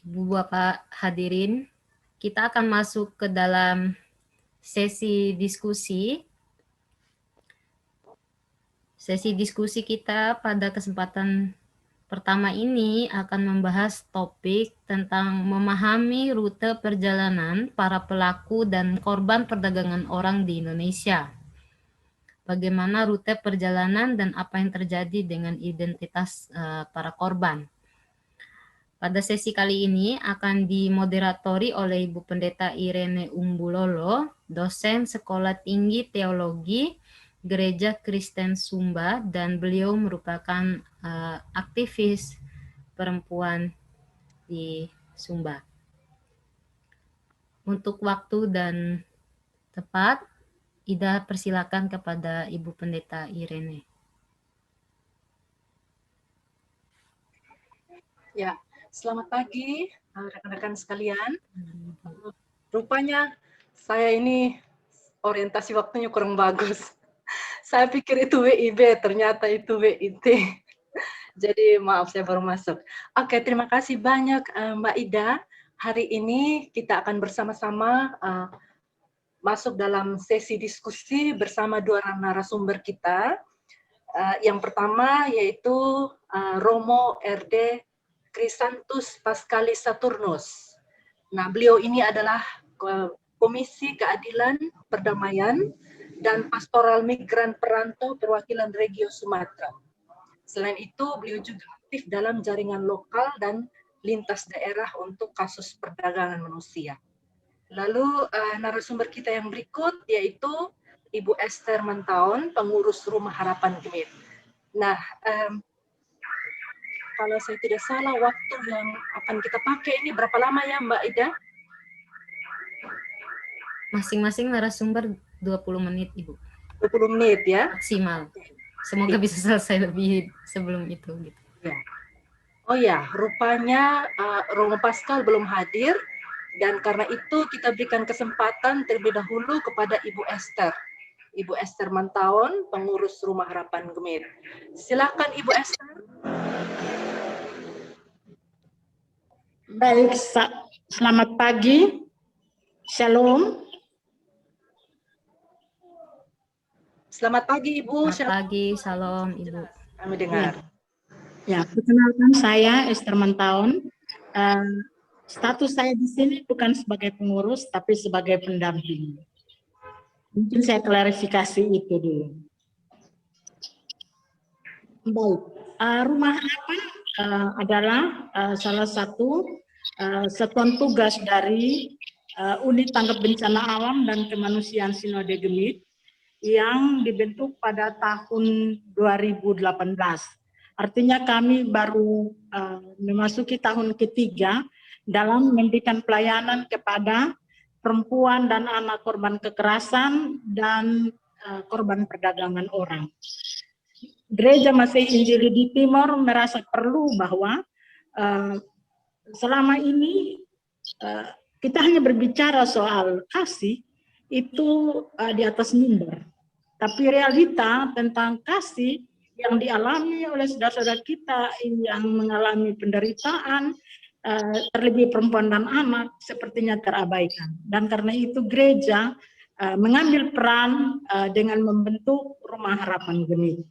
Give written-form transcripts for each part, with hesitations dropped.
Ibu Bapak hadirin, kita akan masuk ke dalam sesi diskusi. Sesi diskusi kita pada kesempatan pertama ini akan membahas topik tentang memahami rute perjalanan para pelaku dan korban perdagangan orang di Indonesia. Bagaimana rute perjalanan dan apa yang terjadi dengan identitas para korban. Pada sesi kali ini akan dimoderatori oleh Ibu Pendeta Irene Umbulolo, dosen Sekolah Tinggi Teologi Gereja Kristen Sumba, dan beliau merupakan aktivis perempuan di Sumba. Untuk waktu dan tepat, Ida persilakan kepada Ibu Pendeta Irene. Ya, selamat pagi rekan-rekan sekalian. Rupanya saya ini orientasi waktunya kurang bagus. Saya pikir itu WIB, ternyata itu WIT. Jadi maaf saya baru masuk. Oke, terima kasih banyak Mbak Ida. Hari ini kita akan bersama-sama masuk dalam sesi diskusi bersama dua narasumber kita. Yang pertama yaitu Romo RD Crisantus Pascalis Saturnus. Nah, beliau ini adalah Komisi Keadilan, Perdamaian, dan Pastoral Migran Perantau Perwakilan Regio Sumatera. Selain itu, beliau juga aktif dalam jaringan lokal dan lintas daerah untuk kasus perdagangan manusia. Lalu narasumber kita yang berikut yaitu Ibu Esther Mantaon, pengurus Rumah Harapan Gemit. Nah, kalau saya tidak salah, waktu yang akan kita pakai ini berapa lama ya Mbak Ida? Masing-masing narasumber 20 menit, Ibu. 20 menit ya? Maksimal. Semoga bisa selesai lebih sebelum itu. Gitu. Ya. Oh ya, rupanya Romo Pascal belum hadir, dan karena itu kita berikan kesempatan terlebih dahulu kepada Ibu Esther. Ibu Esther Mantaon, pengurus Rumah Harapan Gemit. Silakan Ibu Esther. Baik, selamat pagi. Shalom. Selamat pagi Ibu. Selamat pagi, salam Ibu. Kami dengar. Ya, perkenalkan saya Esther Mantaon. Status saya di sini bukan sebagai pengurus, tapi sebagai pendamping. Mungkin saya klarifikasi itu dulu. Baik, Rumah Harapan adalah salah satu satuan tugas dari Unit Tanggap Bencana Alam dan Kemanusiaan Sinode Gemit yang dibentuk pada tahun 2018. Artinya kami baru memasuki tahun ketiga dalam memberikan pelayanan kepada perempuan dan anak korban kekerasan dan korban perdagangan orang. Gereja Masih Injili di Timor merasa perlu bahwa selama ini kita hanya berbicara soal kasih itu di atas mimbar, tapi realita tentang kasih yang dialami oleh saudara-saudara kita yang mengalami penderitaan, terlebih perempuan dan anak, sepertinya terabaikan. Dan karena itu gereja mengambil peran dengan membentuk Rumah Harapan Gemit.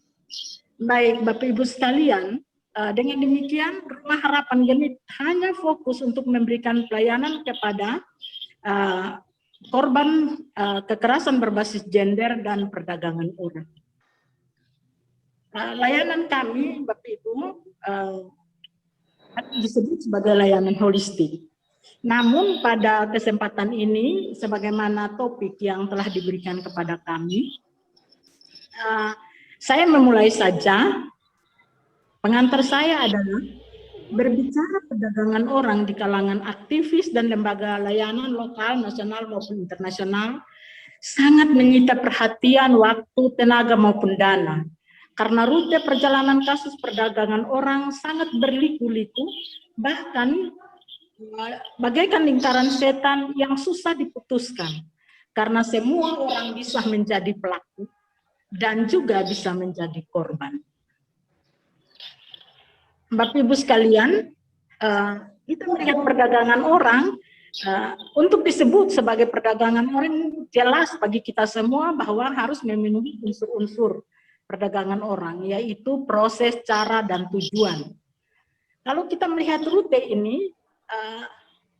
Baik Bapak Ibu sekalian, dengan demikian Rumah Harapan Gemit hanya fokus untuk memberikan pelayanan kepada korban kekerasan berbasis gender dan perdagangan orang. Layanan kami, Bapak Ibu, disebut sebagai layanan holistik. Namun pada kesempatan ini, sebagaimana topik yang telah diberikan kepada kami, saya memulai saja. Pengantar saya adalah berbicara perdagangan orang di kalangan aktivis dan lembaga layanan lokal, nasional maupun internasional sangat menyita perhatian waktu, tenaga maupun dana. Karena rute perjalanan kasus perdagangan orang sangat berliku-liku, bahkan bagaikan lingkaran setan yang susah diputuskan. Karena semua orang bisa menjadi pelaku dan juga bisa menjadi korban. Bapak Ibu sekalian, kita melihat perdagangan orang, untuk disebut sebagai perdagangan orang, jelas bagi kita semua bahwa harus memenuhi unsur-unsur perdagangan orang, yaitu proses, cara, dan tujuan. Kalau kita melihat rute ini,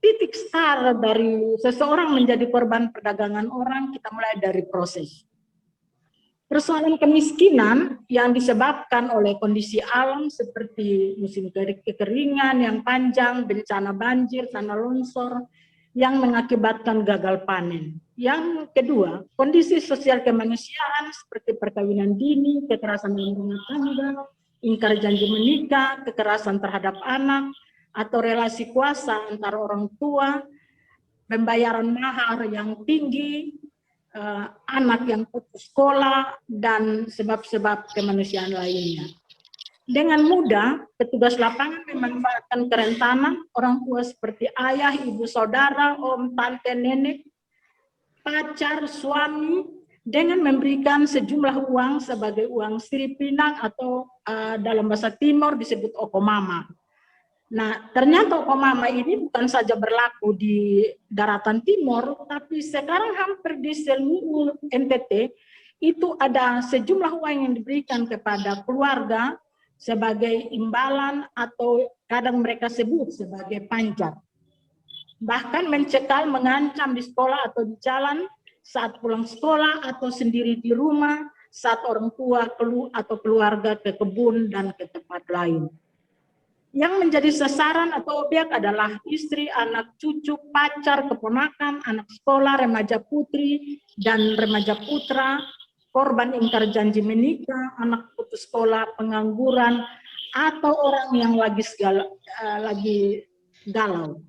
titik start dari seseorang menjadi korban perdagangan orang, kita mulai dari proses. Persoalan kemiskinan yang disebabkan oleh kondisi alam seperti musim kekeringan yang panjang, bencana banjir, tanah longsor yang mengakibatkan gagal panen. Yang kedua, kondisi sosial kemanusiaan seperti perkawinan dini, kekerasan dalam rumah tangga, ingkar janji menikah, kekerasan terhadap anak, atau relasi kuasa antara orang tua, pembayaran mahar yang tinggi, anak yang putus sekolah, dan sebab-sebab kemanusiaan lainnya. Dengan mudah, petugas lapangan memanfaatkan kerentanan orang tua seperti ayah, ibu, saudara, om, tante, nenek, pacar, suami, dengan memberikan sejumlah uang sebagai uang siripinang atau dalam bahasa Timur disebut okomama. Nah, ternyata okomama ini bukan saja berlaku di daratan timur, tapi sekarang hampir di seluruh NTT itu ada sejumlah uang yang diberikan kepada keluarga sebagai imbalan atau kadang mereka sebut sebagai panjat. Bahkan mencekal, mengancam di sekolah atau di jalan saat pulang sekolah atau sendiri di rumah saat orang tua atau keluarga ke kebun dan ke tempat lain. Yang menjadi sasaran atau objek adalah istri, anak cucu, pacar, keponakan, anak sekolah, remaja putri dan remaja putra, korban ingkar janji menikah, anak putus sekolah, pengangguran, atau orang yang lagi galau.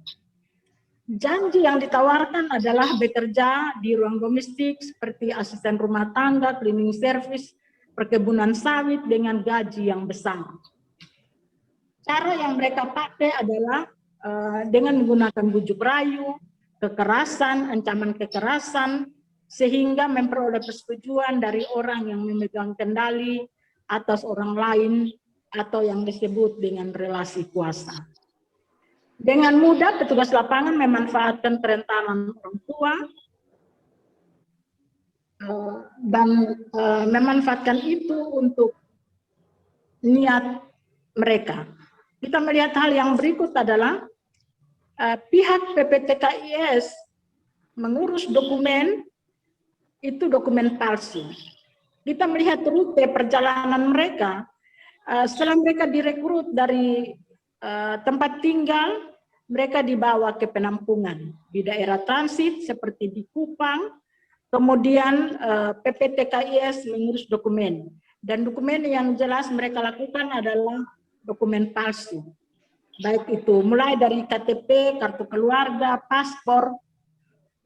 Janji yang ditawarkan adalah bekerja di ruang domestik seperti asisten rumah tangga, cleaning service, perkebunan sawit dengan gaji yang besar. Cara yang mereka pakai adalah dengan menggunakan bujuk rayu, kekerasan, ancaman kekerasan, sehingga memperoleh persetujuan dari orang yang memegang kendali atas orang lain atau yang disebut dengan relasi kuasa. Dengan mudah petugas lapangan memanfaatkan kerentanan orang tua dan memanfaatkan itu untuk niat mereka. Kita melihat hal yang berikut adalah pihak PPTKIS mengurus dokumen, itu dokumen palsu. Kita melihat rute perjalanan mereka, setelah mereka direkrut dari tempat tinggal, mereka dibawa ke penampungan di daerah transit seperti di Kupang, kemudian PPTKIS mengurus dokumen. Dan dokumen yang jelas mereka lakukan adalah dokumen palsu, baik itu mulai dari KTP, kartu keluarga, paspor.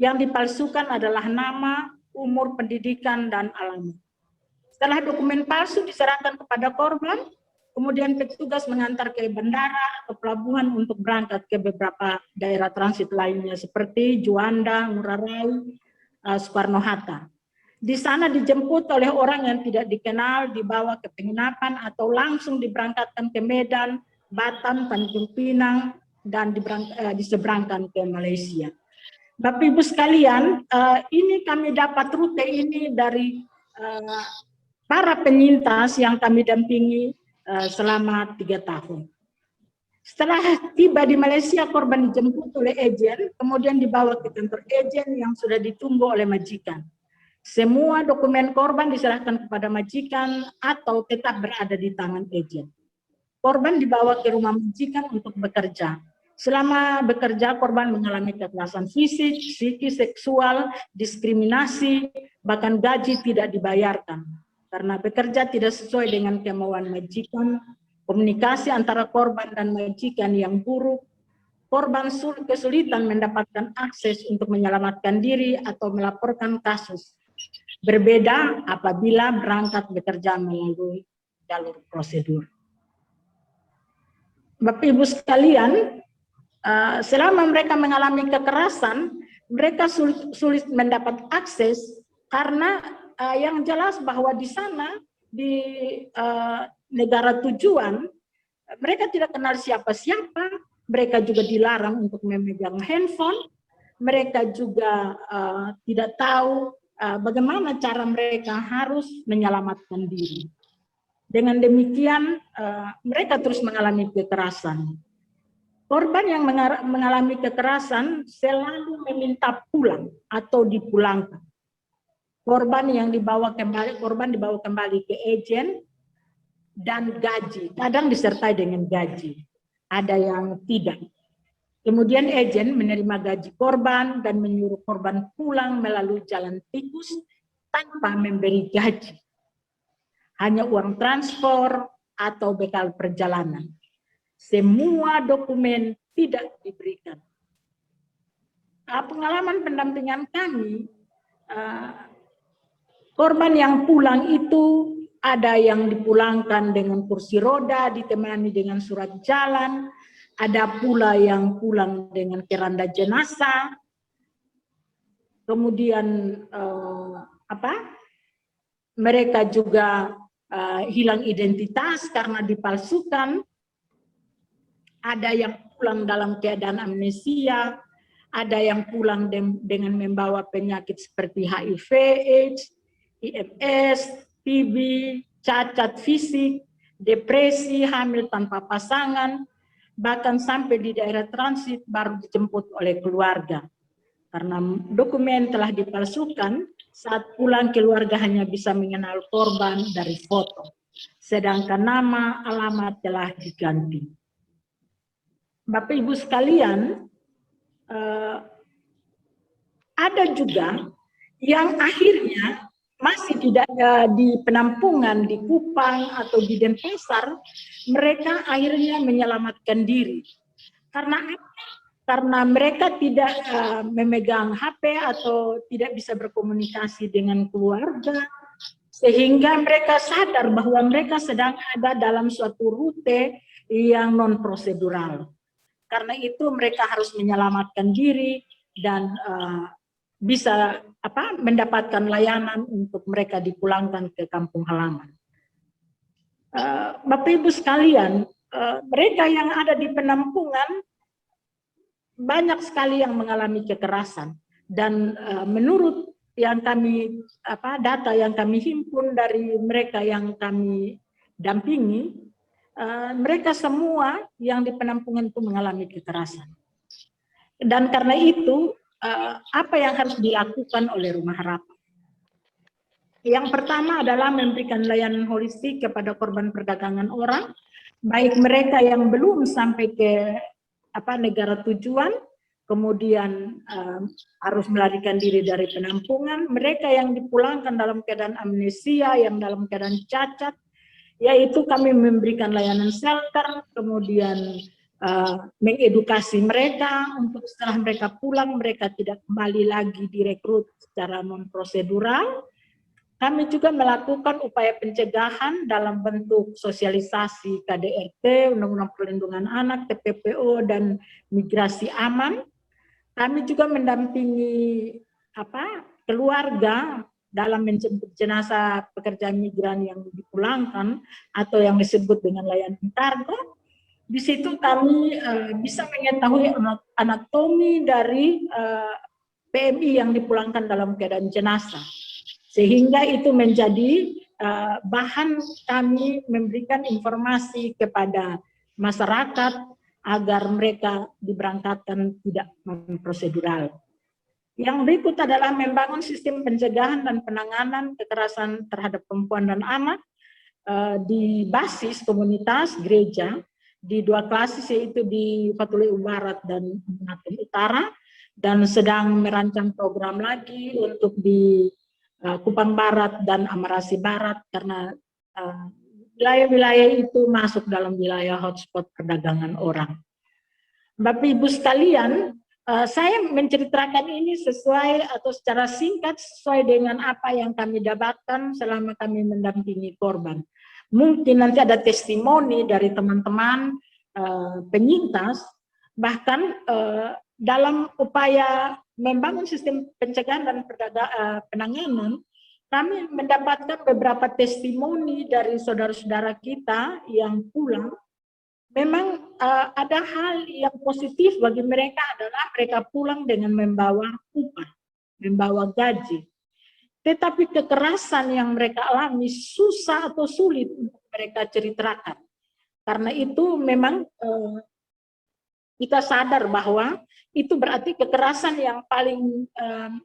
Yang dipalsukan adalah nama, umur, pendidikan, dan alamat. Setelah dokumen palsu diserahkan kepada korban, kemudian petugas mengantar ke bandara atau pelabuhan untuk berangkat ke beberapa daerah transit lainnya seperti Juanda, Ngurah Rai, Soekarno-Hatta. Di sana dijemput oleh orang yang tidak dikenal, dibawa ke penginapan atau langsung diberangkatkan ke Medan, Batam, Tanjung Pinang, dan diseberangkan ke Malaysia. Bapak Ibu sekalian, ini kami dapat rute ini dari para penyintas yang kami dampingi selama 3 tahun. Setelah tiba di Malaysia, korban dijemput oleh ejen, kemudian dibawa ke kantor ejen yang sudah ditunggu oleh majikan. Semua dokumen korban diserahkan kepada majikan atau tetap berada di tangan ejen. Korban dibawa ke rumah majikan untuk bekerja. Selama bekerja, korban mengalami kekerasan fisik, psikis, seksual, diskriminasi, bahkan gaji tidak dibayarkan. Karena bekerja tidak sesuai dengan kemauan majikan, komunikasi antara korban dan majikan yang buruk, korban kesulitan mendapatkan akses untuk menyelamatkan diri atau melaporkan kasus. Berbeda apabila berangkat bekerja melalui jalur prosedur. Bapak Ibu sekalian, selama mereka mengalami kekerasan, mereka sulit mendapat akses karena yang jelas bahwa di sana, di negara tujuan, mereka tidak kenal siapa-siapa, mereka juga dilarang untuk memegang handphone, mereka juga tidak tahu bagaimana cara mereka harus menyelamatkan diri. Dengan demikian, mereka terus mengalami kekerasan. Korban yang mengalami kekerasan selalu meminta pulang atau dipulangkan. Korban dibawa kembali ke agen dan gaji, kadang disertai dengan gaji. Ada yang tidak. Kemudian agen menerima gaji korban dan menyuruh korban pulang melalui jalan tikus tanpa memberi gaji. Hanya uang transport atau bekal perjalanan. Semua dokumen tidak diberikan. Pengalaman pendampingan kami, korban yang pulang itu ada yang dipulangkan dengan kursi roda, ditemani dengan surat jalan, ada pula yang pulang dengan keranda jenazah, kemudian mereka juga hilang identitas karena dipalsukan. Ada yang pulang dalam keadaan amnesia, ada yang pulang dengan membawa penyakit seperti HIV, AIDS, IMS, TB, cacat fisik, depresi, hamil tanpa pasangan, bahkan sampai di daerah transit baru dijemput oleh keluarga. Karena dokumen telah dipalsukan, saat pulang keluarga hanya bisa mengenal korban dari foto, sedangkan nama, alamat telah diganti. Bapak Ibu sekalian, ada juga yang akhirnya masih tidak di penampungan di Kupang atau di Denpasar, mereka akhirnya menyelamatkan diri. Karena apa? Karena mereka tidak memegang HP atau tidak bisa berkomunikasi dengan keluarga, sehingga mereka sadar bahwa mereka sedang ada dalam suatu rute yang non-prosedural. Karena itu mereka harus menyelamatkan diri dan bisa mendapatkan layanan untuk mereka dipulangkan ke kampung halaman. Bapak Ibu sekalian, mereka yang ada di penampungan banyak sekali yang mengalami kekerasan, dan menurut yang kami data yang kami himpun dari mereka yang kami dampingi, mereka semua yang di penampungan itu mengalami kekerasan. Dan karena itu, apa yang harus dilakukan oleh Rumah Harapan? Yang pertama adalah memberikan layanan holistik kepada korban perdagangan orang, baik mereka yang belum sampai ke negara tujuan, kemudian harus melarikan diri dari penampungan, mereka yang dipulangkan dalam keadaan amnesia, yang dalam keadaan cacat, yaitu kami memberikan layanan shelter, kemudian mengedukasi mereka untuk setelah mereka pulang, mereka tidak kembali lagi direkrut secara non-prosedural. Kami juga melakukan upaya pencegahan dalam bentuk sosialisasi KDRT, Undang-Undang Perlindungan Anak, TPPO, dan migrasi aman. Kami juga mendampingi keluarga dalam menjemput jenazah pekerja migran yang dipulangkan atau yang disebut dengan layanan kargo. Di situ kami bisa mengetahui anatomi dari PMI yang dipulangkan dalam keadaan jenazah, sehingga itu menjadi bahan kami memberikan informasi kepada masyarakat agar mereka diberangkatkan tidak prosedural. Yang berikut adalah membangun sistem pencegahan dan penanganan kekerasan terhadap perempuan dan anak di basis komunitas gereja di dua klasis, yaitu di Fatuleu Barat dan Natung Utara, dan sedang merancang program lagi untuk di Kupang Barat dan Amarasi Barat, karena wilayah-wilayah itu masuk dalam wilayah hotspot perdagangan orang. Bapak Ibu sekalian, saya menceritakan ini sesuai atau secara singkat sesuai dengan apa yang kami dapatkan selama kami mendampingi korban. Mungkin nanti ada testimoni dari teman-teman penyintas, bahkan dalam upaya membangun sistem pencegahan dan penanganan, kami mendapatkan beberapa testimoni dari saudara-saudara kita yang pulang memang ada hal yang positif bagi mereka adalah mereka pulang dengan membawa upah, membawa gaji. Tetapi kekerasan yang mereka alami susah atau sulit untuk mereka ceritakan. Karena itu memang kita sadar bahwa itu berarti kekerasan yang paling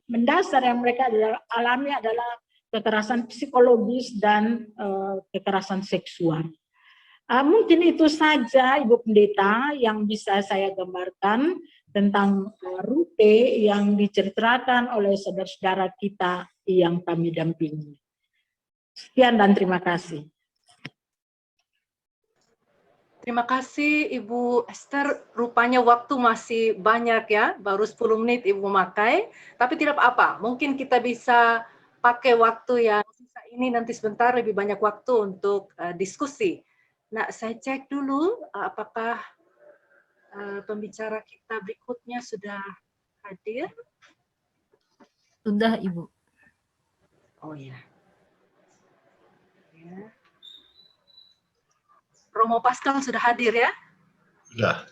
mendasar yang mereka alami adalah kekerasan psikologis dan kekerasan seksual. Mungkin itu saja Ibu Pendeta yang bisa saya gambarkan tentang rute yang diceritakan oleh saudara-saudara kita yang kami dampingi. Sekian dan terima kasih. Terima kasih Ibu Esther. Rupanya waktu masih banyak ya, baru 10 menit Ibu makai. Tapi tidak apa-apa, mungkin kita bisa pakai waktu yang sisa ini nanti sebentar lebih banyak waktu untuk diskusi. Nah, saya cek dulu apakah pembicara kita berikutnya sudah hadir. Sudah, Ibu. Oh ya. Ya. Romo Pascal sudah hadir ya? Sudah.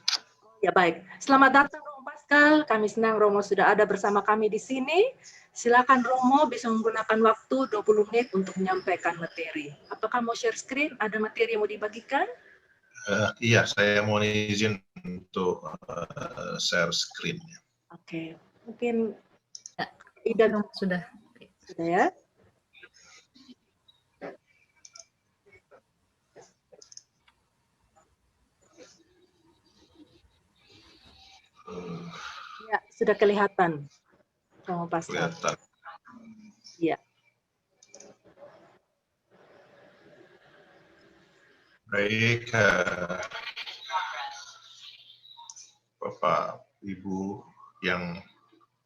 Ya baik. Selamat datang Romo Pascal. Kami senang Romo sudah ada bersama kami di sini. Silakan Romo bisa menggunakan waktu 20 menit untuk menyampaikan materi. Apakah mau share screen? Ada materi yang mau dibagikan? Iya, saya mohon izin untuk share screen. Oke. Mungkin Ya, Ida sudah. Sudah ya? Ya, sudah kelihatan. Romo Pascal. Kelihatan. Iya. Baik, Bapak, Ibu yang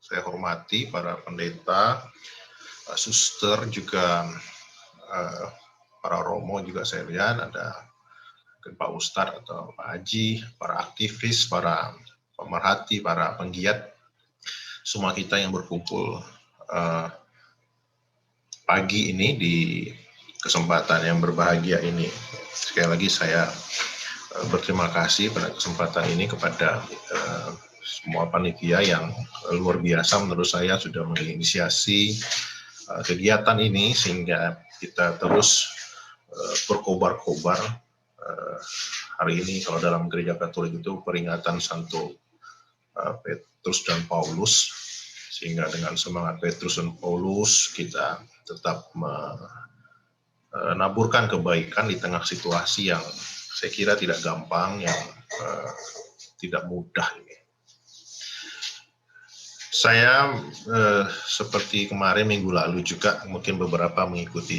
saya hormati, para pendeta, suster, juga para romo juga saya lihat, ada Pak Ustadz atau Pak Haji, para aktivis, para pemerhati, para penggiat, semua kita yang berkumpul pagi ini di kesempatan yang berbahagia ini. Sekali lagi saya berterima kasih pada kesempatan ini kepada semua panitia yang luar biasa menurut saya sudah menginisiasi kegiatan ini sehingga kita terus berkobar-kobar. Hari ini kalau dalam gereja Katolik itu peringatan Santo Petrus dan Paulus, sehingga dengan semangat Petrus dan Paulus kita tetap menaburkan kebaikan di tengah situasi yang saya kira tidak gampang, yang tidak mudah ini. Saya seperti kemarin minggu lalu juga mungkin beberapa mengikuti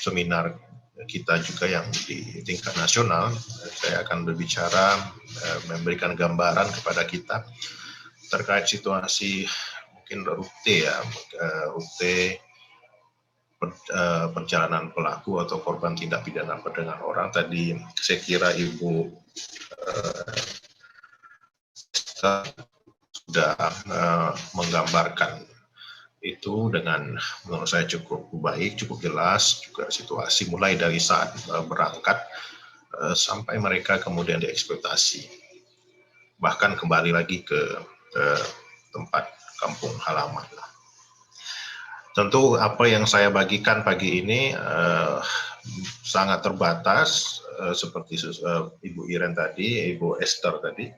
seminar kita juga yang di tingkat nasional. Saya akan berbicara, memberikan gambaran kepada kita terkait situasi mungkin rute ya, rute perjalanan pelaku atau korban tindak pidana perdagangan orang. Tadi saya kira Ibu sudah menggambarkan itu dengan menurut saya cukup baik, cukup jelas, juga situasi mulai dari saat berangkat sampai mereka kemudian dieksploitasi, bahkan kembali lagi ke tempat kampung halaman. Tentu apa yang saya bagikan pagi ini sangat terbatas, seperti Ibu Iren tadi, Ibu Esther tadi,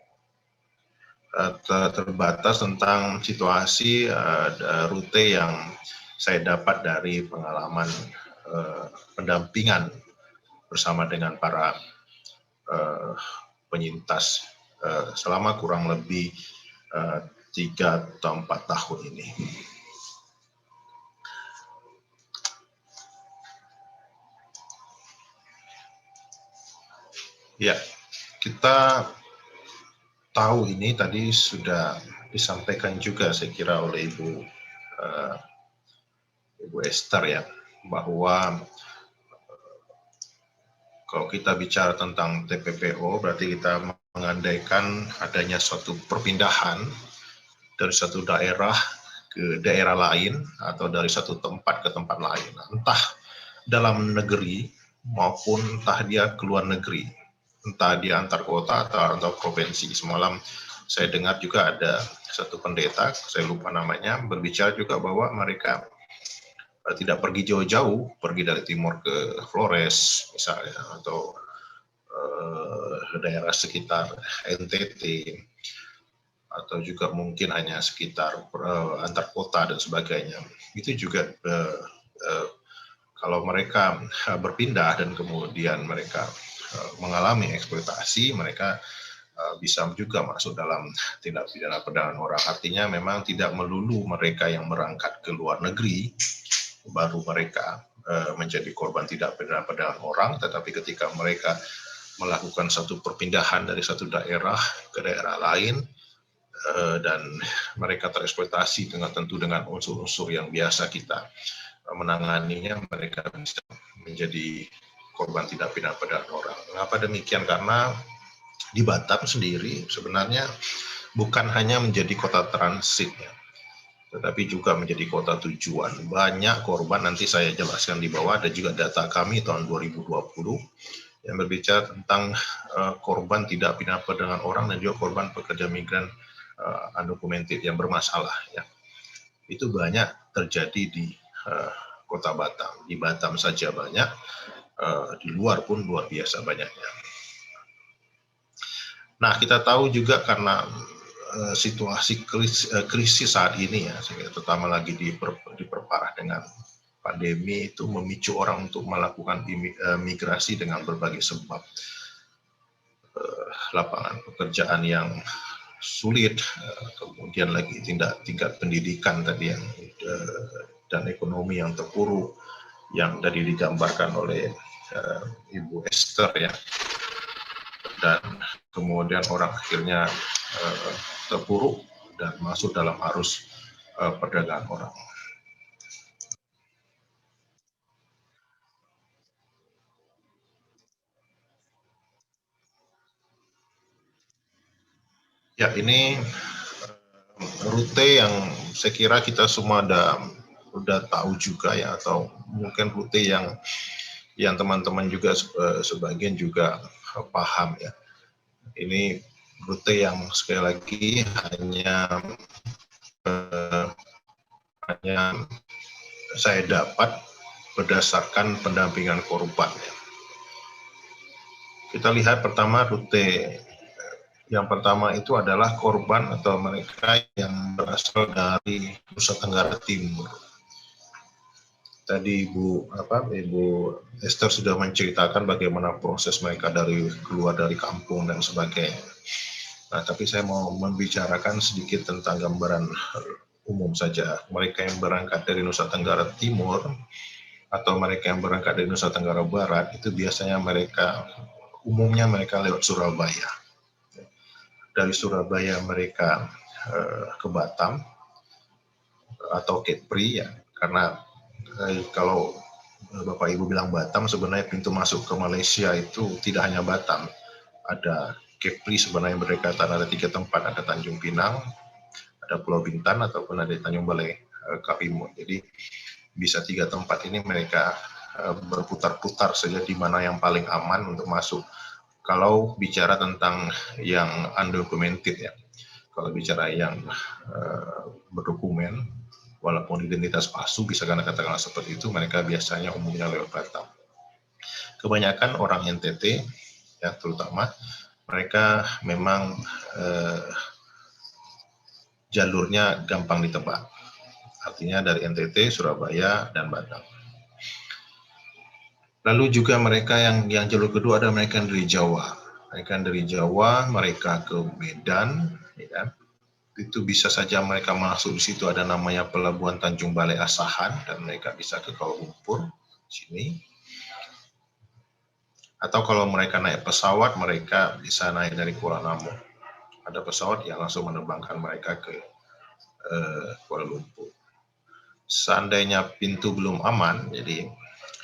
terbatas tentang situasi rute yang saya dapat dari pengalaman pendampingan bersama dengan para penyintas selama kurang lebih 3 atau 4 tahun ini. Ya, kita tahu ini tadi sudah disampaikan juga saya kira oleh Ibu Esther ya, bahwa kalau kita bicara tentang TPPO berarti kita mengandaikan adanya suatu perpindahan dari satu daerah ke daerah lain atau dari satu tempat ke tempat lain, entah dalam negeri maupun entah dia ke luar negeri. entah di antar kota atau antar provinsi. Semalam saya dengar juga ada satu pendeta, saya lupa namanya, berbicara juga bahwa mereka tidak pergi jauh-jauh, pergi dari timur ke Flores misalnya, atau daerah sekitar NTT, atau juga mungkin hanya sekitar antar kota dan sebagainya. Itu juga kalau mereka berpindah dan kemudian mereka mengalami eksploitasi, mereka bisa juga masuk dalam tindak pidana perdagangan orang. Artinya memang tidak melulu mereka yang berangkat ke luar negeri baru mereka menjadi korban tidak pidana perdagangan orang, tetapi ketika mereka melakukan satu perpindahan dari satu daerah ke daerah lain dan mereka tereksploitasi tentu dengan unsur-unsur yang biasa kita menanganinya, mereka bisa menjadi korban tidak pidana perdagangan orang. Mengapa demikian? Karena di Batam sendiri sebenarnya bukan hanya menjadi kota transit, tetapi juga menjadi kota tujuan. Banyak korban, nanti saya jelaskan di bawah, ada juga data kami tahun 2020 yang berbicara tentang korban tidak pidana perdagangan orang dan juga korban pekerja migran undocumented yang bermasalah. Ya. Itu banyak terjadi di kota Batam. Di Batam saja banyak, di luar pun luar biasa banyaknya. Nah, kita tahu juga karena situasi krisis saat ini ya, terutama lagi diperparah dengan pandemi, itu memicu orang untuk melakukan migrasi dengan berbagai sebab. Lapangan pekerjaan yang sulit, kemudian lagi tingkat pendidikan tadi yang dan ekonomi yang terpuruk yang tadi digambarkan oleh Ibu Esther ya, dan kemudian orang akhirnya terpuruk dan masuk dalam arus perdagangan orang. Ya, ini rute yang saya kira kita semua udah tahu juga ya, atau mungkin rute yang teman-teman juga sebagian juga paham ya. Ini rute yang sekali lagi hanya saya dapat berdasarkan pendampingan korban. Ya. Kita lihat pertama rute yang pertama itu adalah korban atau mereka yang berasal dari Nusa Tenggara Timur. Tadi Ibu Esther sudah menceritakan bagaimana proses mereka keluar dari kampung dan sebagainya. Nah, tapi saya mau membicarakan sedikit tentang gambaran umum saja. Mereka yang berangkat dari Nusa Tenggara Timur atau mereka yang berangkat dari Nusa Tenggara Barat itu biasanya umumnya mereka lewat Surabaya. Dari Surabaya mereka ke Batam atau Kepri ya, karena kalau Bapak Ibu bilang Batam, sebenarnya pintu masuk ke Malaysia itu tidak hanya Batam, ada Kepri sebenarnya berdekatan, ada 3 tempat, ada Tanjung Pinang, ada Pulau Bintan, ataupun ada Tanjung Balai Karimun. Jadi bisa 3 tempat ini mereka berputar-putar saja di mana yang paling aman untuk masuk. Kalau bicara tentang yang undocumented ya, kalau bicara yang berdokumen, walaupun identitas palsu bisa katakanlah seperti itu, mereka biasanya umumnya lewat Batam. Kebanyakan orang NTT ya terutama, mereka memang jalurnya gampang ditebak. Artinya dari NTT, Surabaya, dan Batam. Lalu juga mereka yang jalur kedua ada mereka yang dari Jawa. Mereka dari Jawa, mereka ke Medan, ya. Itu bisa saja mereka masuk di situ, ada namanya Pelabuhan Tanjung Balai Asahan, dan mereka bisa ke Kuala Lumpur sini. Atau kalau mereka naik pesawat, mereka bisa naik dari Kuala Namu. Ada pesawat yang langsung menerbangkan mereka ke Kuala Lumpur. Seandainya pintu belum aman, jadi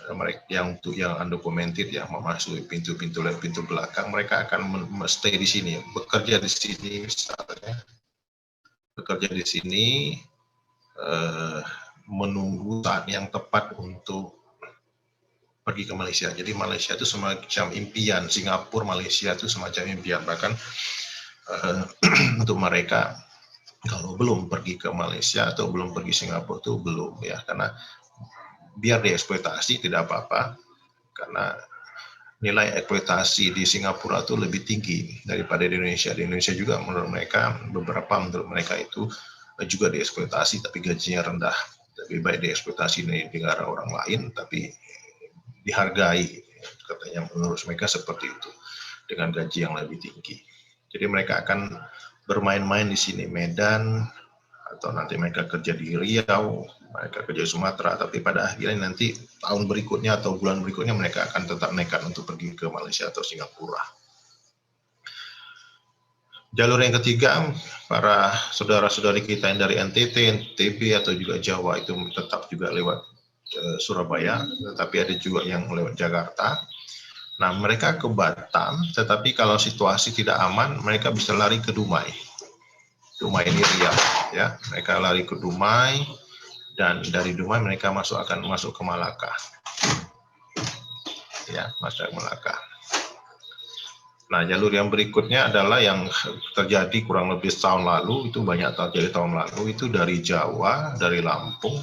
mereka yang undocumented yang memasuki pintu-pintu belakang, mereka akan stay di sini, bekerja di sini misalnya, bekerja di sini, menunggu saat yang tepat untuk pergi ke Malaysia. Jadi Malaysia itu semacam impian, Singapura, Malaysia itu semacam impian. Bahkan untuk mereka kalau belum pergi ke Malaysia atau belum pergi Singapura itu belum ya, karena biar dieksploitasi tidak apa-apa, karena nilai eksploitasi di Singapura itu lebih tinggi daripada di Indonesia. Di Indonesia juga menurut mereka, menurut mereka itu juga dieksploitasi tapi gajinya rendah. Lebih baik dieksploitasi di negara orang lain tapi dihargai, katanya menurut mereka seperti itu, dengan gaji yang lebih tinggi. Jadi mereka akan bermain-main di sini, Medan, atau nanti mereka kerja di Riau, mereka kerja di Sumatera, tapi pada akhirnya nanti tahun berikutnya atau bulan berikutnya mereka akan tetap nekat untuk pergi ke Malaysia atau Singapura. Jalur yang ketiga, para saudara-saudari kita yang dari NTT, NTB, atau juga Jawa itu tetap juga lewat Surabaya, tetapi ada juga yang lewat Jakarta. Nah, mereka ke Batam, tetapi kalau situasi tidak aman, mereka bisa lari ke Dumai. Dumai ini Riau, ya. Mereka lari ke Dumai, dan dari Dumai mereka akan masuk ke Malaka. Ya, masuk ke Malaka. Nah, jalur yang berikutnya adalah yang terjadi kurang lebih tahun lalu, itu banyak terjadi tahun lalu, itu dari Jawa, dari Lampung,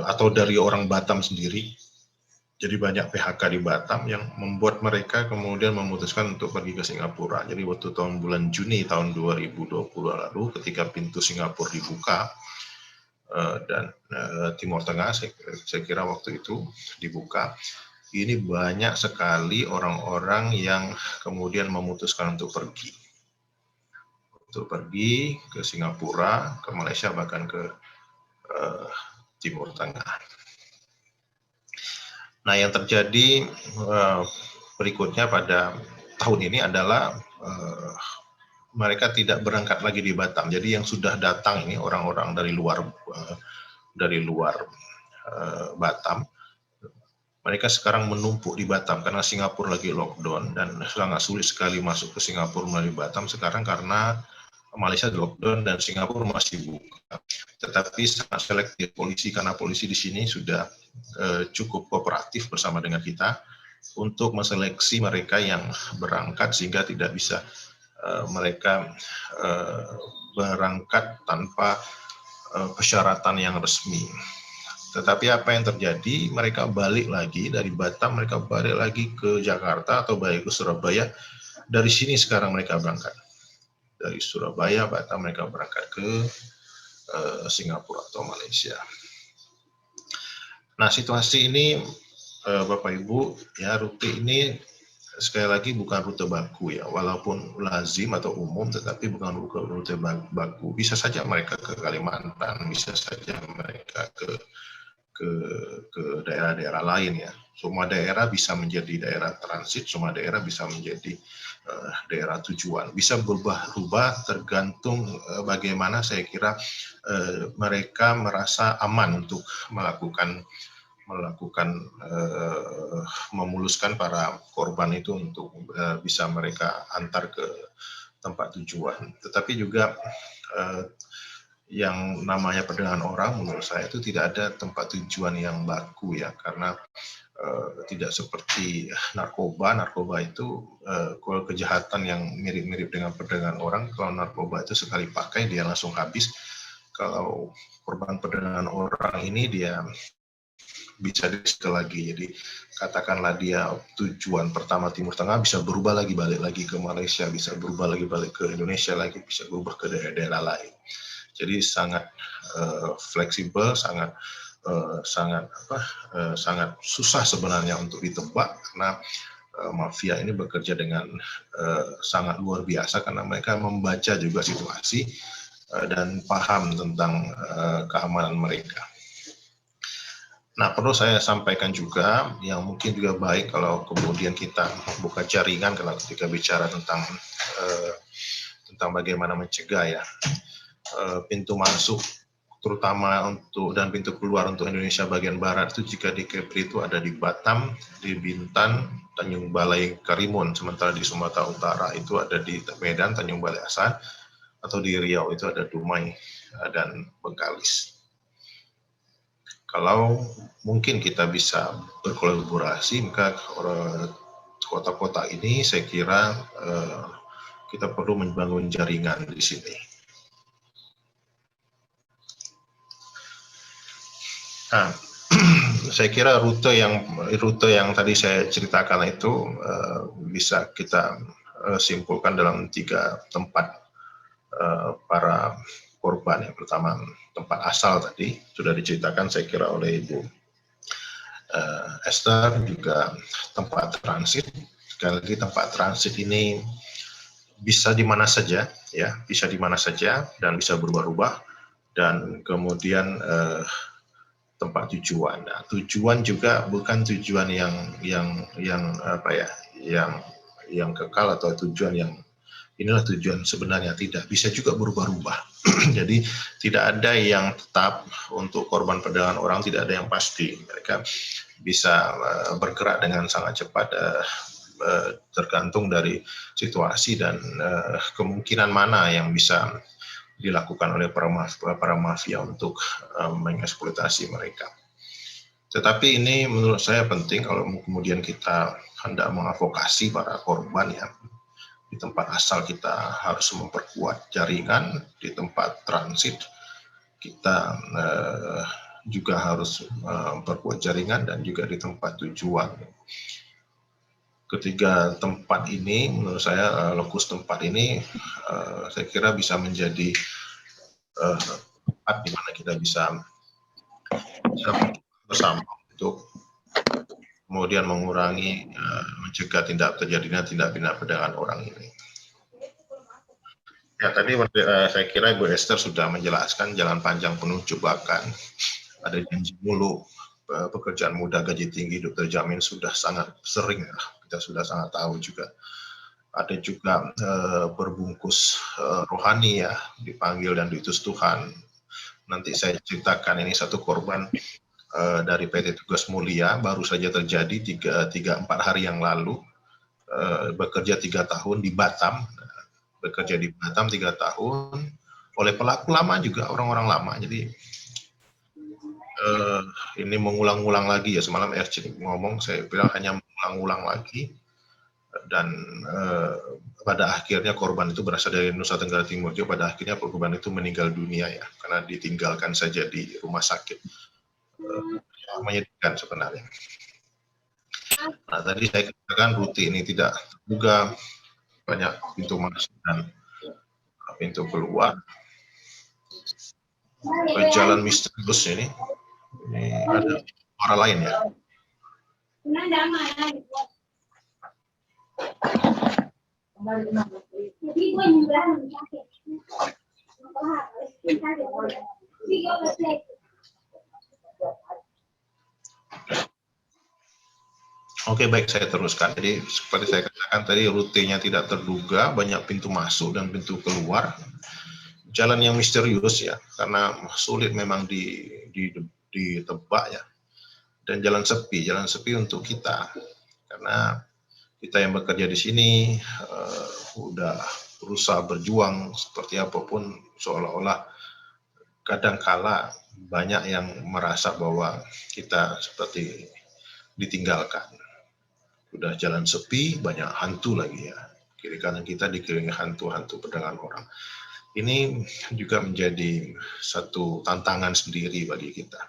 atau dari orang Batam sendiri. Jadi banyak PHK di Batam yang membuat mereka kemudian memutuskan untuk pergi ke Singapura. Jadi waktu bulan Juni tahun 2020 lalu, ketika pintu Singapura dibuka, dan Timur Tengah, saya kira waktu itu dibuka, ini banyak sekali orang-orang yang kemudian memutuskan untuk pergi. Untuk pergi ke Singapura, ke Malaysia, bahkan ke Timur Tengah. Nah, yang terjadi berikutnya pada tahun ini adalah mereka tidak berangkat lagi di Batam. Jadi yang sudah datang ini orang-orang dari luar Batam, mereka sekarang menumpuk di Batam karena Singapura lagi lockdown dan sangat sulit sekali masuk ke Singapura melalui Batam sekarang karena Malaysia lockdown dan Singapura masih buka. Tetapi sangat selektif polisi, karena polisi di sini sudah cukup kooperatif bersama dengan kita untuk menseleksi mereka yang berangkat sehingga tidak bisa mereka berangkat tanpa persyaratan yang resmi. Tetapi apa yang terjadi, mereka balik lagi dari Batam, mereka balik lagi ke Jakarta atau balik ke Surabaya. Dari sini sekarang mereka berangkat. Dari Surabaya, Batam, mereka berangkat ke Singapura atau Malaysia. Nah, situasi ini, Bapak Ibu, ya, rute ini sekali lagi bukan rute baku ya, walaupun lazim atau umum, tetapi bukan rute baku. Bisa saja mereka ke Kalimantan, bisa saja mereka ke daerah-daerah lain ya. Semua daerah bisa menjadi daerah transit, semua daerah bisa menjadi daerah tujuan. Bisa berubah-ubah tergantung bagaimana saya kira mereka merasa aman untuk melakukan memuluskan para korban itu untuk bisa mereka antar ke tempat tujuan. Tetapi juga yang namanya perdagangan orang menurut saya itu tidak ada tempat tujuan yang baku ya, karena tidak seperti narkoba. Narkoba itu kalau kejahatan yang mirip-mirip dengan perdagangan orang, kalau narkoba itu sekali pakai dia langsung habis. Kalau korban perdagangan orang ini dia bisa disetel lagi. Jadi katakanlah dia tujuan pertama Timur Tengah bisa berubah lagi balik lagi ke Malaysia, bisa berubah lagi balik ke Indonesia lagi, bisa berubah ke daerah-daerah lain. Jadi sangat fleksibel, sangat susah sebenarnya untuk ditebak karena mafia ini bekerja dengan sangat luar biasa karena mereka membaca juga situasi dan paham tentang keamanan mereka. Nah, perlu saya sampaikan juga yang mungkin juga baik kalau kemudian kita buka jaringan kalau ketika bicara tentang bagaimana mencegah ya. Pintu masuk terutama untuk dan pintu keluar untuk Indonesia bagian barat itu jika di Kepri itu ada di Batam, di Bintan, Tanjung Balai Karimun, sementara di Sumatera Utara itu ada di Medan, Tanjung Balai Asan, atau di Riau itu ada Dumai dan Bengkalis. Kalau mungkin kita bisa berkolaborasi, maka kota-kota ini saya kira kita perlu membangun jaringan di sini. Nah, saya kira rute yang tadi saya ceritakan itu bisa kita simpulkan dalam 3 tempat para korban. Yang pertama, tempat asal tadi sudah diceritakan saya kira oleh Ibu Esther, juga tempat transit. Sekali lagi, tempat transit ini bisa di mana saja, ya, bisa di mana saja dan bisa berubah-ubah. Dan kemudian tempat tujuan. Nah, tujuan juga bukan tujuan yang apa ya, yang kekal atau tujuan yang inilah tujuan sebenarnya, tidak, bisa juga berubah-ubah. Jadi tidak ada yang tetap untuk korban perdagangan orang, tidak ada yang pasti. Mereka bisa bergerak dengan sangat cepat, tergantung dari situasi dan kemungkinan mana yang bisa dilakukan oleh para mafia untuk mengeksploitasi mereka. Tetapi ini menurut saya penting kalau kemudian kita hendak mengadvokasi para korban, ya, di tempat asal kita harus memperkuat jaringan, di tempat transit kita juga harus memperkuat jaringan, dan juga di tempat tujuan. Ketiga tempat ini menurut saya, lokus tempat ini saya kira bisa menjadi tempat di mana kita bisa bersama untuk kemudian mengurangi, mencegah terjadinya tindak pidana perdagangan orang ini. Ya, tadi saya kira Ibu Esther sudah menjelaskan jalan panjang penuh jebakan, ada janji mulu, pekerjaan mudah gaji tinggi hidup terjamin, sudah sangat sering, ya, kita sudah sangat tahu juga. Ada juga berbungkus rohani, ya, dipanggil dan diutus Tuhan. Nanti saya ceritakan ini satu korban dari PT Tugas Mulia, baru saja terjadi 3-4 hari yang lalu, bekerja 3 tahun di Batam, bekerja di Batam 3 tahun oleh pelaku lama juga, orang-orang lama. Jadi ini mengulang-ulang lagi, ya, semalam RC ngomong, saya bilang hanya mengulang-ulang lagi, dan pada akhirnya korban itu berasal dari Nusa Tenggara Timur juga. Pada akhirnya korban itu meninggal dunia, ya, karena ditinggalkan saja di rumah sakit. Menyedihkan sebenarnya. Nah, tadi saya katakan rute ini tidak terduga, banyak pintu masuk dan pintu keluar. Jalan misterius ini ada orang lain, ya. Oke, baik, saya teruskan. Jadi seperti saya katakan tadi, rutenya tidak terduga, banyak pintu masuk dan pintu keluar. Jalan yang misterius, ya, karena sulit memang ditebak, ya. Dan jalan sepi untuk kita, karena kita yang bekerja di sini udah berusaha berjuang seperti apapun, seolah-olah kadangkala banyak yang merasa bahwa kita seperti ditinggalkan. Udah jalan sepi, banyak hantu lagi, ya. Kiri kanan kita dikelilingi hantu-hantu perdagangan orang. Ini juga menjadi satu tantangan sendiri bagi kita.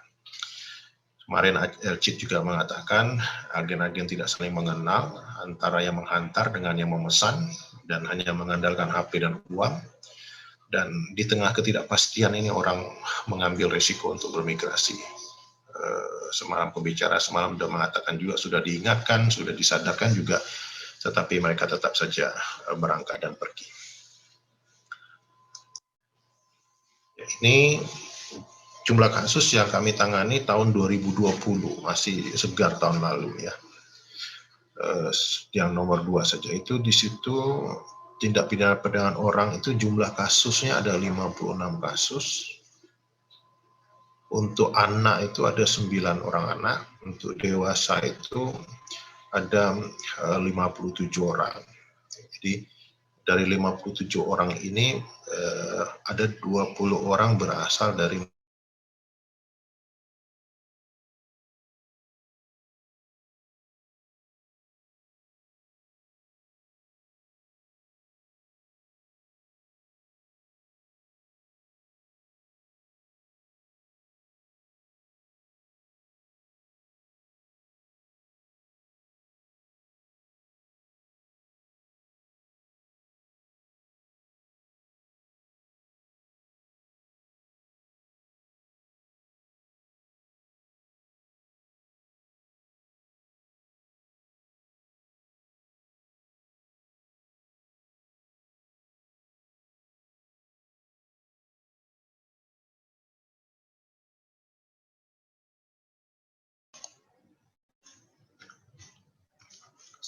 Kemarin Elcid juga mengatakan agen-agen tidak saling mengenal, antara yang menghantar dengan yang memesan, dan hanya mengandalkan HP dan uang. Dan di tengah ketidakpastian ini orang mengambil risiko untuk bermigrasi. Semalam pembicara semalam sudah mengatakan juga, sudah diingatkan, sudah disadarkan juga, tetapi mereka tetap saja berangkat dan pergi. Ini jumlah kasus yang kami tangani tahun 2020, masih segar tahun lalu, ya. Yang nomor 2 saja itu, di situ tindak pidana perdagangan orang itu jumlah kasusnya ada 56 kasus. Untuk anak itu ada 9 orang anak, untuk dewasa itu ada 57 orang. Jadi dari 57 orang ini ada 20 orang berasal dari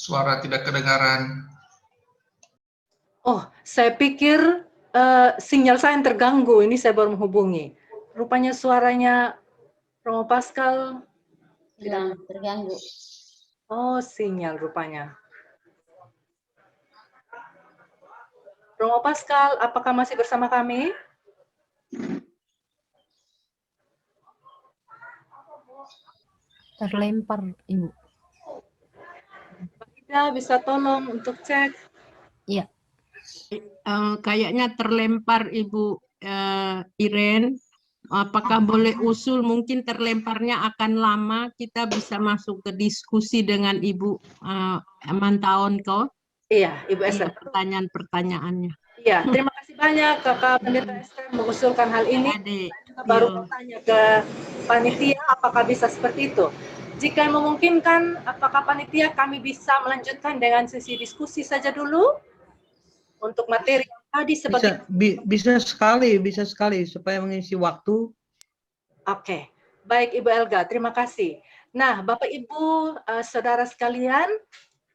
Suara tidak kedengaran. Oh, saya pikir sinyal saya yang terganggu. Ini saya baru menghubungi. Rupanya suaranya Romo Pascal Hilang, terganggu. Oh, sinyal rupanya. Romo Pascal, apakah masih bersama kami? Terlempar, Ibu. Pak Ida bisa tolong untuk cek. Iya. Kayaknya terlempar Ibu Iren. Apakah boleh usul mungkin terlemparnya akan lama, kita bisa masuk ke diskusi dengan Ibu Mantaon kau? Iya, Ibu Esther. Pertanyaan-pertanyaannya. Iya, terima kasih banyak Kakak Pendeta Esther mengusulkan hal ini. Adik, Saya juga baru bertanya ke panitia apakah bisa seperti itu. Jika memungkinkan, apakah panitia kami bisa melanjutkan dengan sesi diskusi saja dulu untuk materi yang tadi sebagai bisa sekali supaya mengisi waktu. Oke, baik Ibu Elga, terima kasih. Nah, Bapak Ibu, saudara sekalian,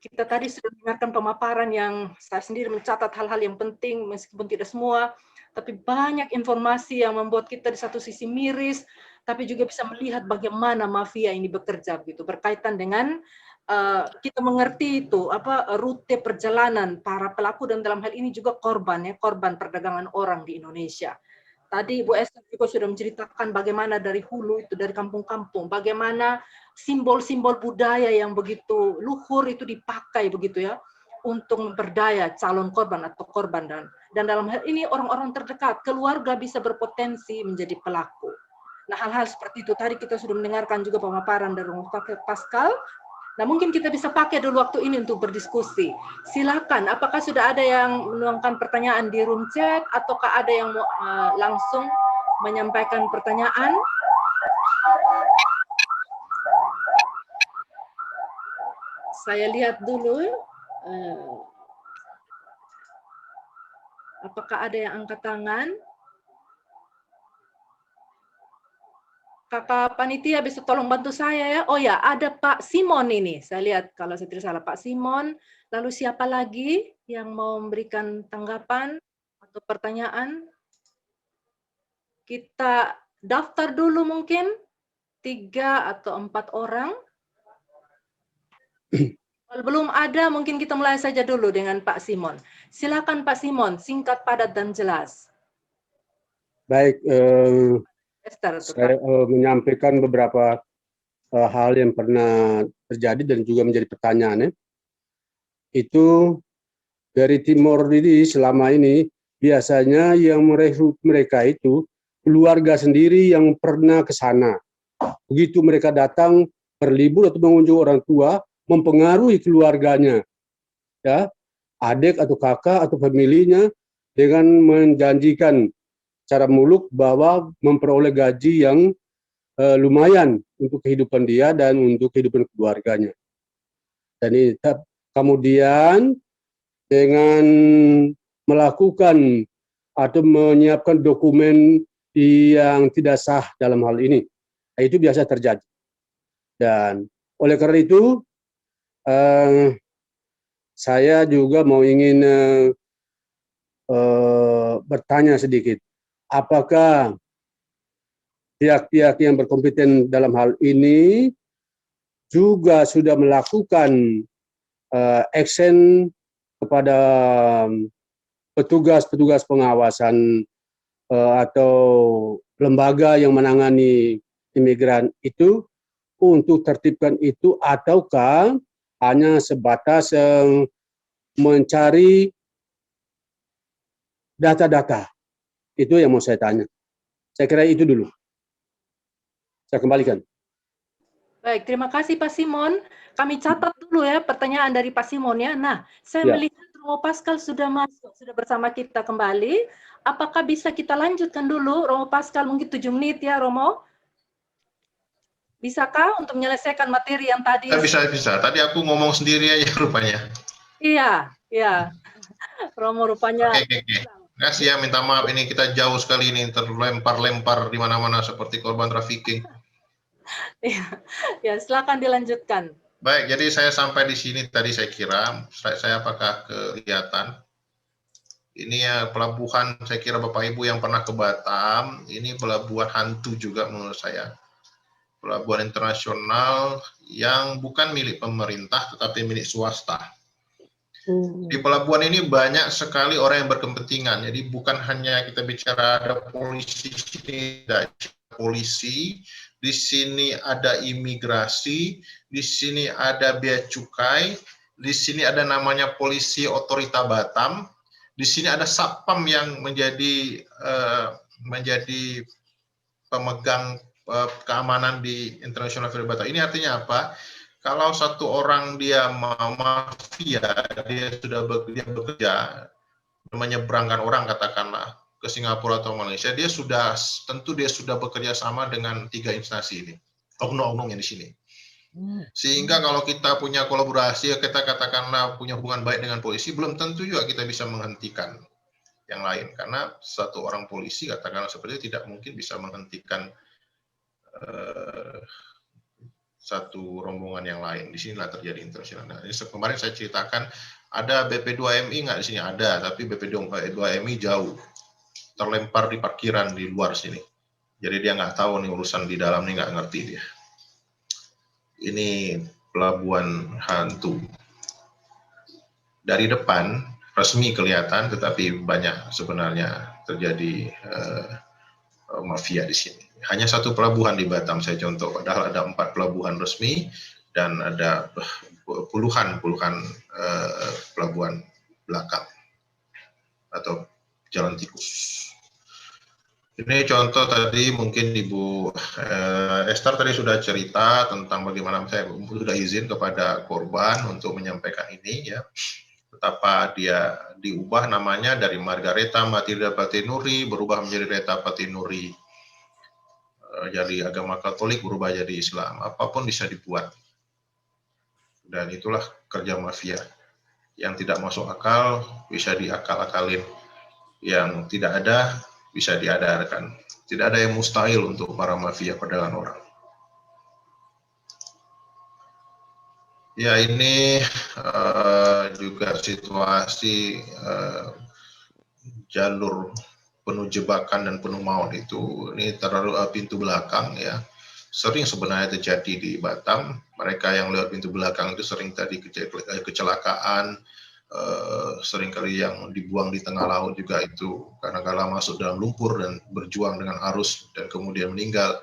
kita tadi sudah mendengarkan pemaparan yang saya sendiri mencatat hal-hal yang penting, meskipun tidak semua, tapi banyak informasi yang membuat kita di satu sisi miris, tapi juga bisa melihat bagaimana mafia ini bekerja, gitu, berkaitan dengan kita mengerti itu rute perjalanan para pelaku dan dalam hal ini juga korban perdagangan orang di Indonesia. Tadi Bu Esther juga sudah menceritakan bagaimana dari hulu itu, dari kampung-kampung, bagaimana simbol-simbol budaya yang begitu luhur itu dipakai begitu ya untuk memperdaya calon korban atau korban, dan dalam hal ini orang-orang terdekat, keluarga bisa berpotensi menjadi pelaku. Nah, hal-hal seperti itu tadi kita sudah mendengarkan juga pemaparan dari Romo Pascal. Nah, mungkin kita bisa pakai dulu waktu ini untuk berdiskusi. Silakan, apakah sudah ada yang menuangkan pertanyaan di room chat, ataukah ada yang langsung menyampaikan pertanyaan? Saya lihat dulu, apakah ada yang angkat tangan? Kakak panitia bisa tolong bantu saya ya. Oh ya, ada Pak Simon ini. Saya lihat kalau saya tidak salah Pak Simon. Lalu siapa lagi yang mau memberikan tanggapan atau pertanyaan? Kita daftar dulu mungkin 3 atau 4 orang. Kalau belum ada, mungkin kita mulai saja dulu dengan Pak Simon. Silakan Pak Simon, singkat, padat, dan jelas. Baik, Esther, saya menyampaikan beberapa hal yang pernah terjadi dan juga menjadi pertanyaan. Itu dari Timor ini selama ini biasanya yang merekrut mereka itu keluarga sendiri yang pernah ke sana. Begitu mereka datang berlibur atau mengunjungi orang tua, mempengaruhi keluarganya, ya, adik atau kakak atau familinya dengan menjanjikan secara muluk bahwa memperoleh gaji yang lumayan untuk kehidupan dia dan untuk kehidupan keluarganya. Dan kemudian dengan melakukan atau menyiapkan dokumen yang tidak sah dalam hal ini, itu biasa terjadi. Dan oleh karena itu, saya juga mau ingin bertanya sedikit. Apakah pihak-pihak yang berkompeten dalam hal ini juga sudah melakukan action kepada petugas-petugas pengawasan atau lembaga yang menangani imigran itu untuk tertibkan itu, ataukah hanya sebatas mencari data-data? Itu yang mau saya tanya. Saya kira itu dulu. Saya kembalikan. Baik, terima kasih Pak Simon. Kami catat dulu ya pertanyaan dari Pak Simon ya. Nah, saya melihat Romo Pascal sudah masuk, sudah bersama kita kembali. Apakah bisa kita lanjutkan dulu, Romo Pascal, mungkin 7 menit ya, Romo? Bisakah untuk menyelesaikan materi yang tadi? Bisa. Tadi aku ngomong sendiri aja rupanya. Iya. Romo rupanya. Oke. Kasih ya, minta maaf ini kita jauh sekali ini, terlempar-lempar di mana-mana seperti korban trafficking. Ya, silakan dilanjutkan. Baik, jadi saya sampai di sini tadi saya kira. Saya apakah kelihatan? Ini ya pelabuhan, saya kira Bapak Ibu yang pernah ke Batam, ini pelabuhan hantu juga menurut saya. Pelabuhan internasional yang bukan milik pemerintah tetapi milik swasta. Di pelabuhan ini banyak sekali orang yang berkepentingan. Jadi bukan hanya kita bicara ada polisi di sini, ada polisi, di sini ada imigrasi, di sini ada bea cukai, di sini ada namanya polisi otorita Batam, di sini ada Satpam yang menjadi pemegang keamanan di International Ferry Batam. Ini artinya apa? Kalau satu orang dia mafia, dia sudah bekerja, menyeberangkan orang katakanlah ke Singapura atau Malaysia, dia sudah bekerja sama dengan 3 instansi ini, oknum-oknum yang di sini. Sehingga kalau kita punya kolaborasi, kita katakanlah punya hubungan baik dengan polisi, belum tentu juga kita bisa menghentikan yang lain, karena satu orang polisi katakanlah seperti itu tidak mungkin bisa menghentikan satu rombongan yang lain. Di sinilah terjadi internasional. Nah, ini kemarin saya ceritakan ada BP2MI nggak di sini? Ada, tapi BP2MI jauh, terlempar di parkiran di luar sini. Jadi dia nggak tahu nih urusan di dalam nih, nggak ngerti dia. Ini pelabuhan hantu. Dari depan resmi kelihatan, tetapi banyak sebenarnya terjadi mafia di sini. Hanya satu pelabuhan di Batam saya contoh, padahal ada 4 pelabuhan resmi dan ada puluhan pelabuhan belakang atau jalan tikus. Ini contoh tadi mungkin Ibu Esther tadi sudah cerita tentang bagaimana saya sudah izin kepada korban untuk menyampaikan ini ya. Betapa dia diubah namanya dari Margareta Matilda Patinuri berubah menjadi Reta Patinuri. Dari agama Katolik berubah jadi Islam, apapun bisa dibuat. Dan itulah kerja mafia. Yang tidak masuk akal bisa diakal-akalin, yang tidak ada bisa diadakan. Tidak ada yang mustahil untuk para mafia perdagangan orang. Ya, ini juga situasi jalur penuh jebakan dan penuh maut itu. Ini terlalu pintu belakang ya. Sering sebenarnya terjadi di Batam. Mereka yang lewat pintu belakang itu sering tadi kecelakaan, seringkali yang dibuang di tengah laut juga itu kadang-kala masuk dalam lumpur dan berjuang dengan arus dan kemudian meninggal.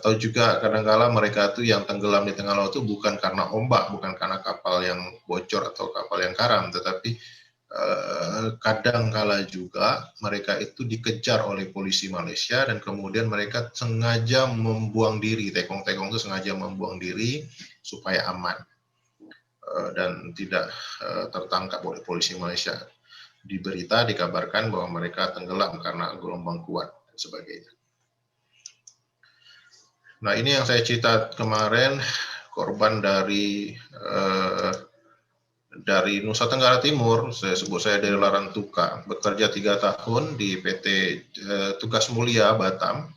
Atau juga kadang-kala mereka itu yang tenggelam di tengah laut itu bukan karena ombak, bukan karena kapal yang bocor atau kapal yang karam, tetapi kadang-kala juga mereka itu dikejar oleh polisi Malaysia dan kemudian mereka sengaja membuang diri, tekong-tekong itu sengaja membuang diri supaya aman dan tidak tertangkap oleh polisi Malaysia. Di berita dikabarkan bahwa mereka tenggelam karena gelombang kuat dan sebagainya. Nah, ini yang saya cerita kemarin, korban dari Nusa Tenggara Timur, saya dari Larantuka, bekerja 3 tahun di PT Tugas Mulia Batam,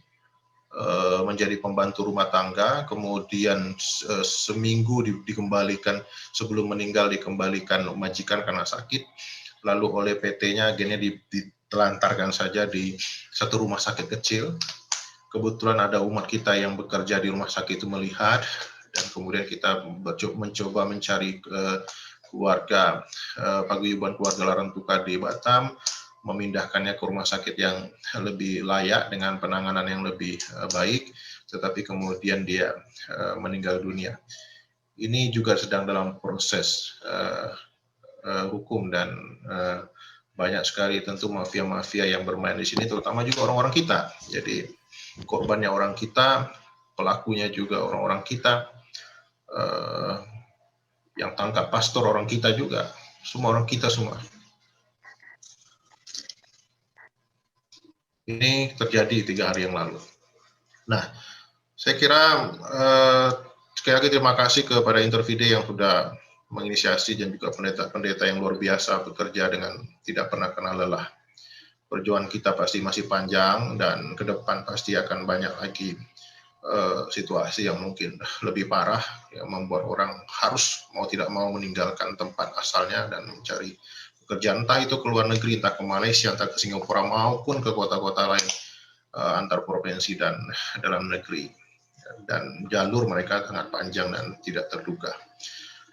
menjadi pembantu rumah tangga, kemudian seminggu dikembalikan, sebelum meninggal dikembalikan majikan karena sakit, lalu oleh PT-nya akhirnya ditelantarkan saja di satu rumah sakit kecil. Kebetulan ada umat kita yang bekerja di rumah sakit itu melihat, dan kemudian kita mencoba mencari keluarga, paguyuban keluarga Larantuka di Batam, memindahkannya ke rumah sakit yang lebih layak dengan penanganan yang lebih baik, tetapi kemudian dia meninggal dunia. Ini juga sedang dalam proses hukum dan banyak sekali tentu mafia-mafia yang bermain di sini, terutama juga orang-orang kita. Jadi korbannya orang kita, pelakunya juga orang-orang kita. Yang tangkap pastor orang kita juga, semua orang kita semua. Ini terjadi 3 hari yang lalu. Nah, saya kira sekali lagi terima kasih kepada Intervide yang sudah menginisiasi dan juga pendeta-pendeta yang luar biasa bekerja dengan tidak pernah kenal lelah. Perjuangan kita pasti masih panjang dan ke depan pasti akan banyak lagi situasi yang mungkin lebih parah, yang membuat orang harus mau tidak mau meninggalkan tempat asalnya dan mencari pekerjaan, entah itu ke luar negeri, entah ke Malaysia, entah ke Singapura, maupun ke kota-kota lain antar provinsi dan dalam negeri. Dan jalur mereka sangat panjang dan tidak terduga.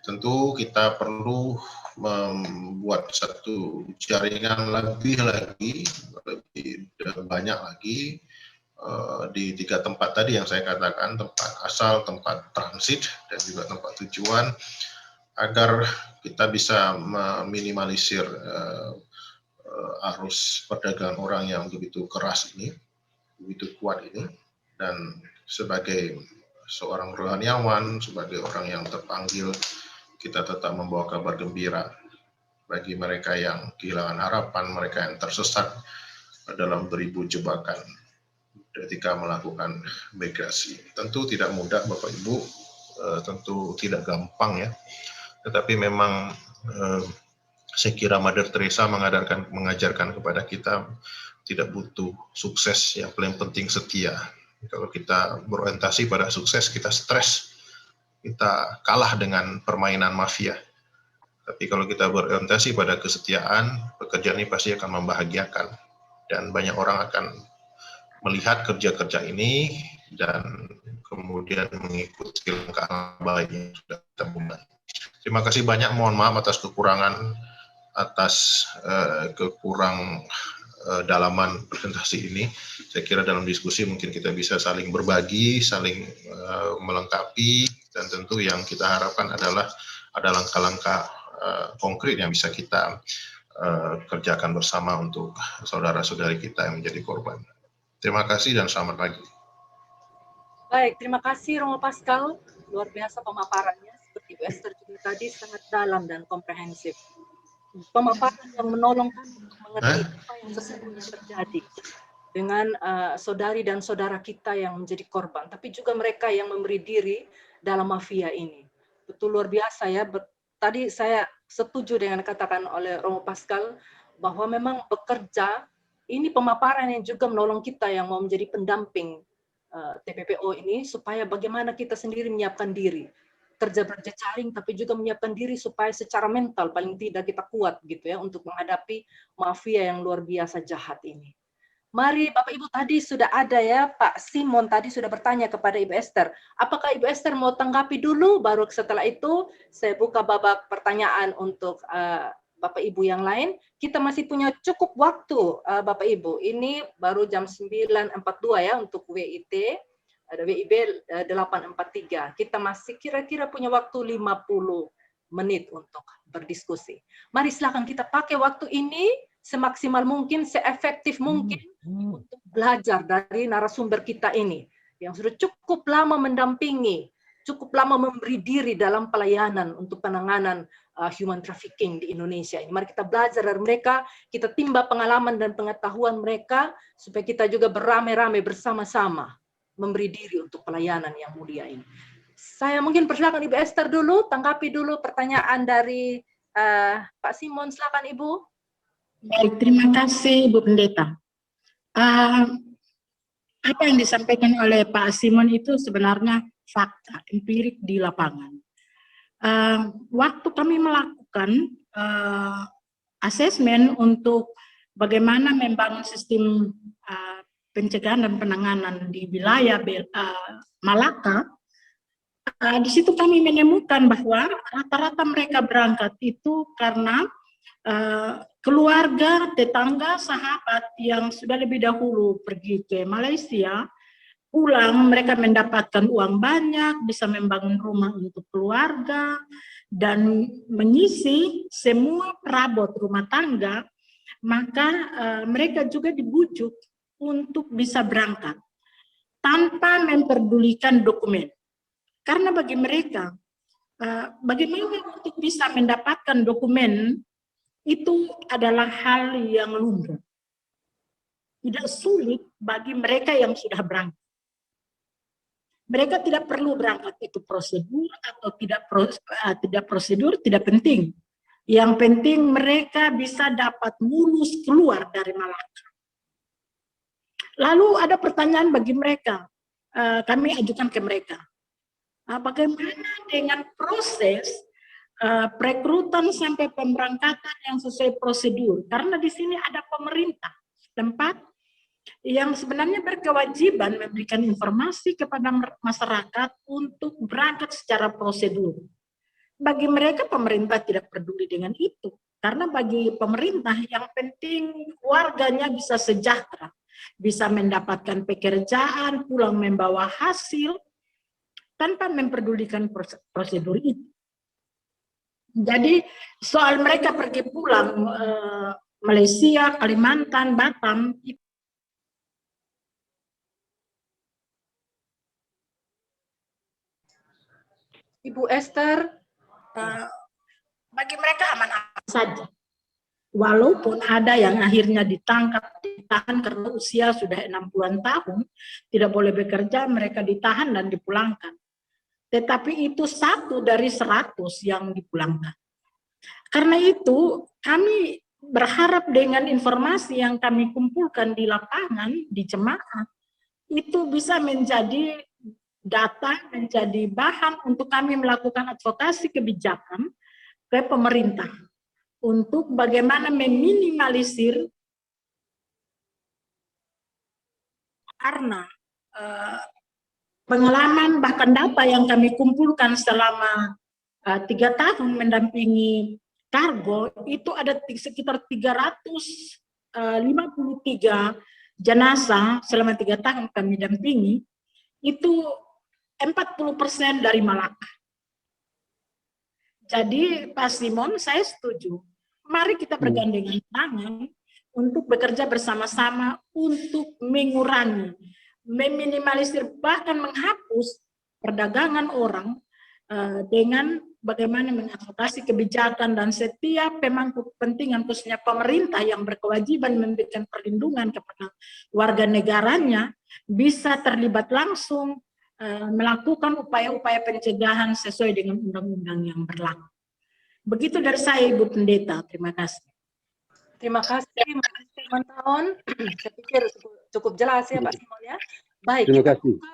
Tentu kita perlu membuat satu jaringan lebih banyak lagi di 3 tempat tadi yang saya katakan, tempat asal, tempat transit, dan juga tempat tujuan, agar kita bisa meminimalisir arus perdagangan orang yang begitu keras ini, begitu kuat ini. Dan sebagai seorang rohaniawan, sebagai orang yang terpanggil, kita tetap membawa kabar gembira bagi mereka yang kehilangan harapan, mereka yang tersesat dalam beribu jebakan ketika melakukan migrasi. Tentu tidak mudah Bapak Ibu, tentu tidak gampang ya, tetapi memang saya kira Mother Teresa mengajarkan kepada kita tidak butuh sukses, yang paling penting setia. Kalau kita berorientasi pada sukses, kita stres, kita kalah dengan permainan mafia. Tapi kalau kita berorientasi pada kesetiaan, pekerjaan ini pasti akan membahagiakan, dan banyak orang akan melihat kerja-kerja ini dan kemudian mengikuti langkah baik yang sudah kita mulai. Terima kasih banyak, mohon maaf atas kekurangan, atas kekurang dalaman presentasi ini. Saya kira dalam diskusi mungkin kita bisa saling berbagi, saling melengkapi, dan tentu yang kita harapkan adalah ada langkah-langkah konkret yang bisa kita kerjakan bersama untuk saudara-saudari kita yang menjadi korban. Terima kasih dan selamat pagi. Baik, terima kasih Romo Pascal. Luar biasa pemaparannya. Seperti Bu Esther juga tadi sangat dalam dan komprehensif. Pemaparan yang menolong kami untuk mengerti apa yang sesungguhnya terjadi dengan saudari dan saudara kita yang menjadi korban, tapi juga mereka yang memberi diri dalam mafia ini. Betul luar biasa ya. Tadi saya setuju dengan katakan oleh Romo Pascal bahwa memang bekerja ini pemaparan yang juga menolong kita yang mau menjadi pendamping TPPO ini, supaya bagaimana kita sendiri menyiapkan diri kerja berjejaring, tapi juga menyiapkan diri supaya secara mental paling tidak kita kuat gitu ya untuk menghadapi mafia yang luar biasa jahat ini. Mari Bapak Ibu, tadi sudah ada ya, Pak Simon tadi sudah bertanya kepada Ibu Esther. Apakah Ibu Esther mau tanggapi dulu, baru setelah itu saya buka babak pertanyaan untuk Bapak Ibu yang lain. Kita masih punya cukup waktu Bapak Ibu. Ini baru jam 9.42 ya untuk WIT. Ada WIB 8.43. Kita masih kira-kira punya waktu 50 menit untuk berdiskusi. Mari silakan kita pakai waktu ini semaksimal mungkin, seefektif mungkin untuk belajar dari narasumber kita ini yang sudah cukup lama mendampingi, cukup lama memberi diri dalam pelayanan untuk penanganan human trafficking di Indonesia ini. Mari kita belajar dari mereka, kita timba pengalaman dan pengetahuan mereka supaya kita juga beramai-ramai bersama-sama memberi diri untuk pelayanan yang mulia ini. Saya mungkin persilakan Ibu Esther dulu, tanggapi dulu pertanyaan dari Pak Simon. Silakan Ibu. Baik, terima kasih Ibu Pendeta. Apa yang disampaikan oleh Pak Simon itu sebenarnya fakta empirik di lapangan. Waktu kami melakukan asesmen untuk bagaimana membangun sistem pencegahan dan penanganan di wilayah Malaka, di situ kami menemukan bahwa rata-rata mereka berangkat itu karena keluarga, tetangga, sahabat yang sudah lebih dahulu pergi ke Malaysia, pulang mereka mendapatkan uang banyak, bisa membangun rumah untuk keluarga, dan mengisi semua perabot rumah tangga, maka mereka juga dibujuk untuk bisa berangkat tanpa memperdulikan dokumen. Karena bagi mereka, bagaimana untuk bisa mendapatkan dokumen itu adalah hal yang lumrah. Tidak sulit bagi mereka yang sudah berangkat. Mereka tidak perlu berangkat itu prosedur atau tidak prosedur, tidak penting. Yang penting mereka bisa dapat mulus keluar dari Malaka. Lalu ada pertanyaan bagi mereka, kami ajukan ke mereka. Bagaimana dengan proses perekrutan sampai pemberangkatan yang sesuai prosedur? Karena di sini ada pemerintah setempat yang sebenarnya berkewajiban memberikan informasi kepada masyarakat untuk berangkat secara prosedur. Bagi mereka pemerintah tidak peduli dengan itu, karena bagi pemerintah yang penting warganya bisa sejahtera, bisa mendapatkan pekerjaan, pulang membawa hasil, tanpa memperdulikan prosedur itu. Jadi soal mereka pergi pulang Malaysia, Kalimantan, Batam, Ibu Esther, bagi mereka aman-aman saja. Walaupun ada yang akhirnya ditahan karena usia sudah 60-an tahun, tidak boleh bekerja, mereka ditahan dan dipulangkan. Tetapi itu 1 dari 100 yang dipulangkan. Karena itu kami berharap dengan informasi yang kami kumpulkan di lapangan, di jemaat, itu bisa menjadi data, menjadi bahan untuk kami melakukan advokasi kebijakan ke pemerintah untuk bagaimana meminimalisir, karena pengalaman bahkan data yang kami kumpulkan selama 3 tahun mendampingi kargo, itu ada sekitar 353 jenazah selama 3 tahun kami dampingi, itu 40% dari Malaka. Jadi Pak Simon, saya setuju. Mari kita bergandengan tangan untuk bekerja bersama-sama untuk mengurangi, meminimalisir, bahkan menghapus perdagangan orang dengan bagaimana mengadvokasi kebijakan dan setiap pemangku kepentingan khususnya pemerintah yang berkewajiban memberikan perlindungan kepada warga negaranya bisa terlibat langsung melakukan upaya-upaya pencegahan sesuai dengan undang-undang yang berlaku. Begitu dari saya, Ibu Pendeta. Terima kasih. terima kasih Mas Simon. Saya pikir cukup jelas ya Pak Simon ya. Baik, Terima kita kasih. buka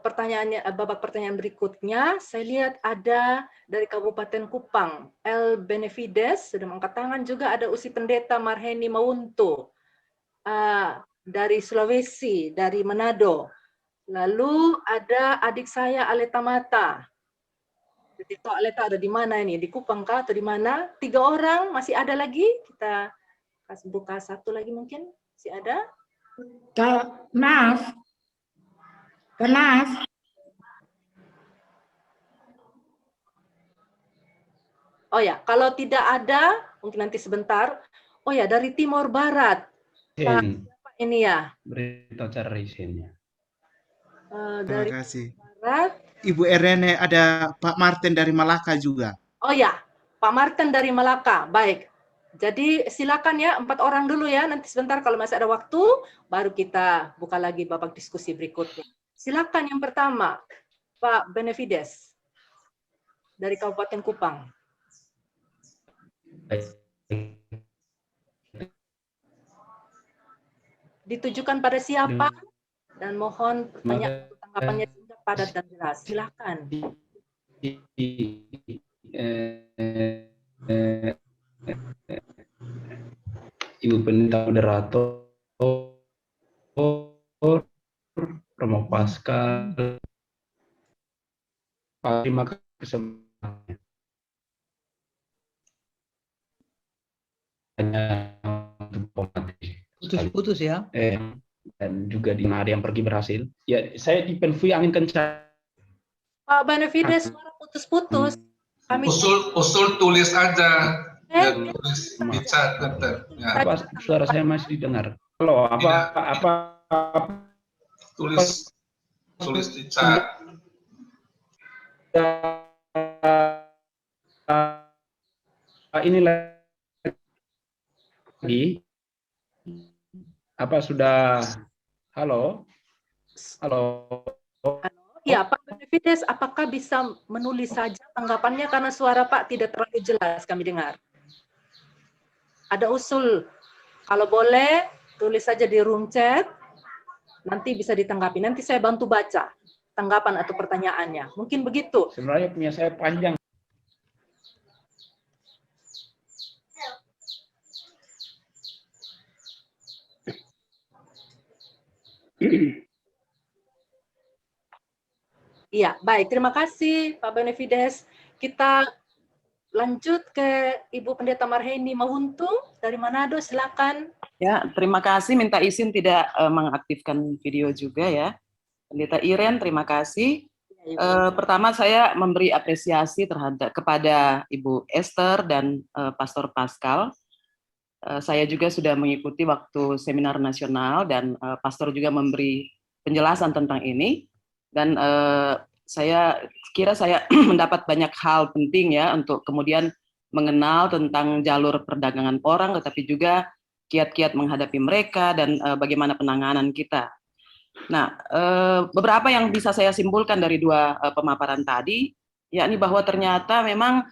pertanyaannya, babak pertanyaan berikutnya. Saya lihat ada dari Kabupaten Kupang, El Benefides sudah mengangkat tangan, juga ada Usi Pendeta Marheni Maunto dari Sulawesi, dari Manado. Lalu ada adik saya Aleta Mata. Tito Aleta ada di mana ini? Di Kupang kah atau di mana? 3 orang, masih ada lagi? Kita kasih buka 1 lagi mungkin? Masih ada? Maaf. Oh ya, kalau tidak ada, mungkin nanti sebentar. Oh ya, dari Timor Barat. Pak, siapa ini ya? Beritahu cara izinnya. Dari Terima kasih. Barat. Ibu Irene, ada Pak Martin dari Malaka juga. Oh ya, Pak Martin dari Malaka. Baik. Jadi silakan ya, 4 orang dulu ya. Nanti sebentar kalau masih ada waktu, baru kita buka lagi babak diskusi berikutnya. Silakan yang pertama, Pak Benefides dari Kabupaten Kupang. Ditujukan pada siapa? Dan mohon pertanyaan tanggapannya singkat, padat dan jelas. Silakan. Ibu Pendeta Moderator, Romo Pascal, terima kasih kesempatannya. Putus-putus ya. Dan juga di hari yang pergi berhasil. Ya, saya di Penfui angin kencang. Pak Benefides, suara putus-putus. Usul tulis aja. Dan tulis di chat nanti. Ya. Apa suara saya masih didengar? Halo, apa tulis di chat. Ini lagi apa sudah halo? Ya, Pak Benefides, apakah bisa menulis saja tanggapannya karena suara Pak tidak terlalu jelas kami dengar. Ada usul, kalau boleh tulis saja di room chat, nanti bisa ditanggapi. Nanti saya bantu baca tanggapan atau pertanyaannya. Mungkin begitu. Sebenarnya punya saya panjang. Iya, baik. Terima kasih Pak Benevides. Kita lanjut ke Ibu Pendeta Marheni Mawuntung dari Manado. Silakan. Ya, terima kasih. Minta izin tidak mengaktifkan video juga ya. Pendeta Iren, terima kasih. Pertama saya memberi apresiasi kepada Ibu Esther dan Pastor Pascal. Saya juga sudah mengikuti waktu seminar nasional dan Pastor juga memberi penjelasan tentang ini. Dan saya kira saya mendapat banyak hal penting ya untuk kemudian mengenal tentang jalur perdagangan orang, tetapi juga kiat-kiat menghadapi mereka dan bagaimana penanganan kita. Nah, beberapa yang bisa saya simpulkan dari dua pemaparan tadi, yakni bahwa ternyata memang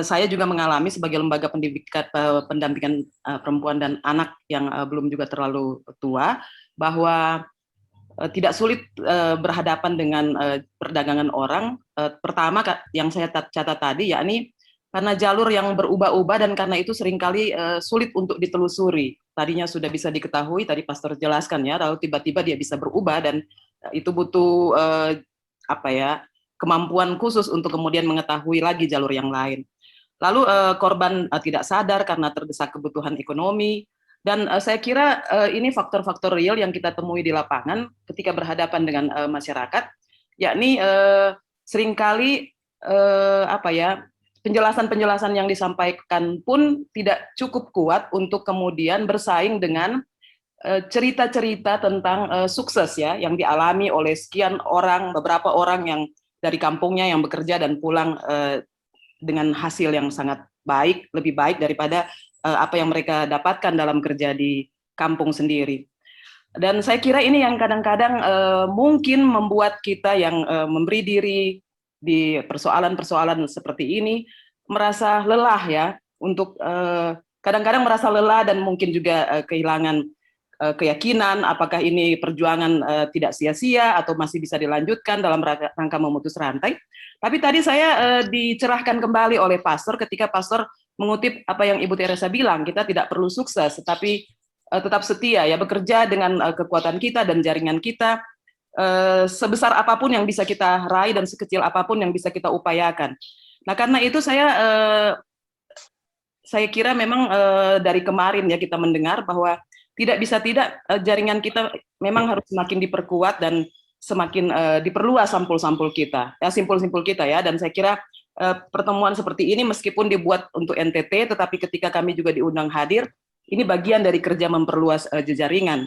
saya juga mengalami sebagai lembaga pendampingan perempuan dan anak yang belum juga terlalu tua, bahwa tidak sulit berhadapan dengan perdagangan orang. Pertama yang saya catat tadi, yakni karena jalur yang berubah-ubah dan karena itu seringkali sulit untuk ditelusuri. Tadinya sudah bisa diketahui, tadi Pastor jelaskan ya, lalu tiba-tiba dia bisa berubah dan itu butuh kemampuan khusus untuk kemudian mengetahui lagi jalur yang lain. Lalu korban tidak sadar karena terdesak kebutuhan ekonomi. Dan saya kira ini faktor-faktor real yang kita temui di lapangan ketika berhadapan dengan masyarakat, yakni seringkali penjelasan-penjelasan yang disampaikan pun tidak cukup kuat untuk kemudian bersaing dengan cerita-cerita tentang sukses ya yang dialami oleh sekian orang, beberapa orang yang dari kampungnya yang bekerja dan pulang dengan hasil yang sangat baik, lebih baik daripada apa yang mereka dapatkan dalam kerja di kampung sendiri. Dan saya kira ini yang kadang-kadang mungkin membuat kita yang memberi diri di persoalan-persoalan seperti ini merasa lelah ya, untuk kadang-kadang merasa lelah dan mungkin juga kehilangan keyakinan apakah ini perjuangan tidak sia-sia atau masih bisa dilanjutkan dalam rangka memutus rantai. Tapi tadi saya dicerahkan kembali oleh Pastor ketika Pastor mengutip apa yang Ibu Teresa bilang, kita tidak perlu sukses, tetapi tetap setia ya, bekerja dengan kekuatan kita dan jaringan kita, sebesar apapun yang bisa kita raih dan sekecil apapun yang bisa kita upayakan. Nah karena itu saya kira memang dari kemarin ya kita mendengar bahwa tidak bisa tidak jaringan kita memang harus semakin diperkuat dan semakin diperluas simpul-simpul kita ya, dan saya kira pertemuan seperti ini meskipun dibuat untuk NTT, tetapi ketika kami juga diundang hadir, ini bagian dari kerja memperluas jejaringan.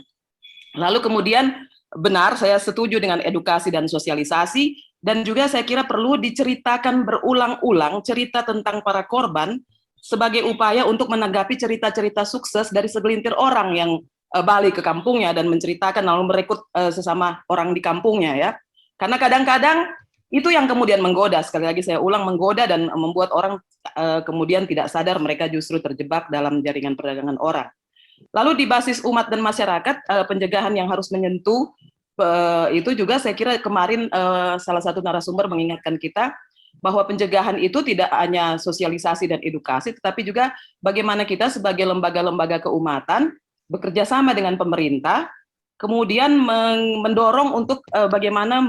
Lalu kemudian benar, saya setuju dengan edukasi dan sosialisasi, dan juga saya kira perlu diceritakan berulang-ulang cerita tentang para korban sebagai upaya untuk menanggapi cerita-cerita sukses dari segelintir orang yang balik ke kampungnya dan menceritakan lalu merekrut sesama orang di kampungnya ya. Karena kadang-kadang itu yang kemudian menggoda, sekali lagi saya ulang, menggoda dan membuat orang kemudian tidak sadar mereka justru terjebak dalam jaringan perdagangan orang. Lalu di basis umat dan masyarakat, pencegahan yang harus menyentuh itu juga saya kira kemarin salah satu narasumber mengingatkan kita bahwa pencegahan itu tidak hanya sosialisasi dan edukasi, tetapi juga bagaimana kita sebagai lembaga-lembaga keumatan bekerja sama dengan pemerintah, kemudian mendorong untuk bagaimana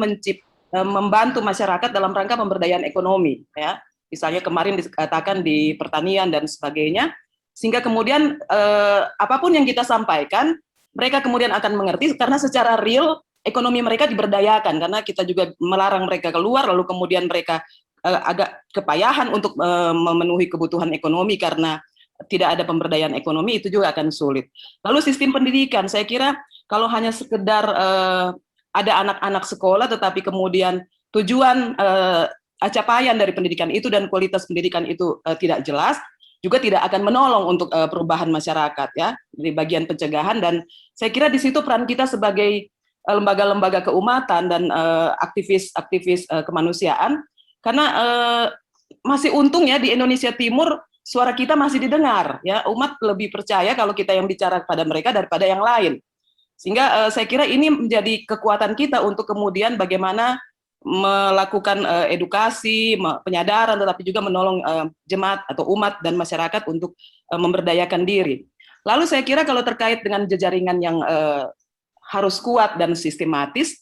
membantu masyarakat dalam rangka pemberdayaan ekonomi ya, misalnya kemarin dikatakan di pertanian dan sebagainya, sehingga kemudian apapun yang kita sampaikan mereka kemudian akan mengerti karena secara real ekonomi mereka diberdayakan, karena kita juga melarang mereka keluar lalu kemudian mereka agak kepayahan untuk memenuhi kebutuhan ekonomi karena tidak ada pemberdayaan ekonomi, itu juga akan sulit. Lalu sistem pendidikan, saya kira kalau hanya sekedar ada anak-anak sekolah, tetapi kemudian tujuan capaian dari pendidikan itu dan kualitas pendidikan itu tidak jelas, juga tidak akan menolong untuk perubahan masyarakat ya, di bagian pencegahan. Dan saya kira di situ peran kita sebagai lembaga-lembaga keumatan dan aktivis-aktivis kemanusiaan, karena masih untung ya di Indonesia Timur suara kita masih didengar ya, umat lebih percaya kalau kita yang bicara kepada mereka daripada yang lain. Sehingga saya kira ini menjadi kekuatan kita untuk kemudian bagaimana melakukan edukasi, penyadaran, tetapi juga menolong jemaat atau umat dan masyarakat untuk memberdayakan diri. Lalu saya kira kalau terkait dengan jejaringan yang harus kuat dan sistematis,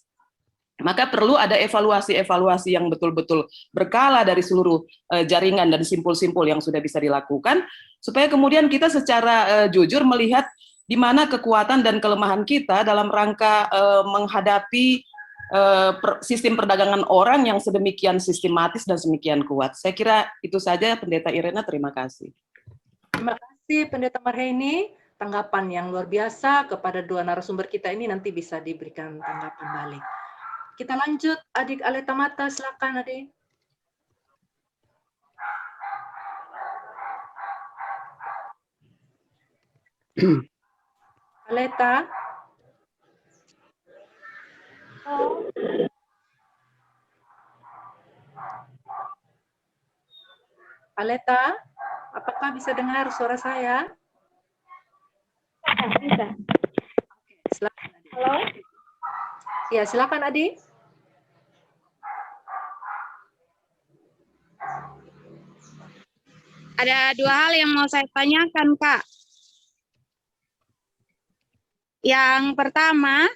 maka perlu ada evaluasi-evaluasi yang betul-betul berkala dari seluruh jaringan dan simpul-simpul yang sudah bisa dilakukan, supaya kemudian kita secara jujur melihat di mana kekuatan dan kelemahan kita dalam rangka menghadapi sistem perdagangan orang yang sedemikian sistematis dan sedemikian kuat. Saya kira itu saja, Pendeta Irena, terima kasih. Terima kasih Pendeta Marheni, tanggapan yang luar biasa kepada dua narasumber kita ini nanti bisa diberikan tanggapan balik. Kita lanjut, Adik Aleta Mata, silakan Adik. Aleta. Aleta, apakah bisa dengar suara saya? Bisa. Oke, silakan Adik. Halo? Ya, silakan Adik. Ada dua hal yang mau saya tanyakan, Kak. Yang pertama,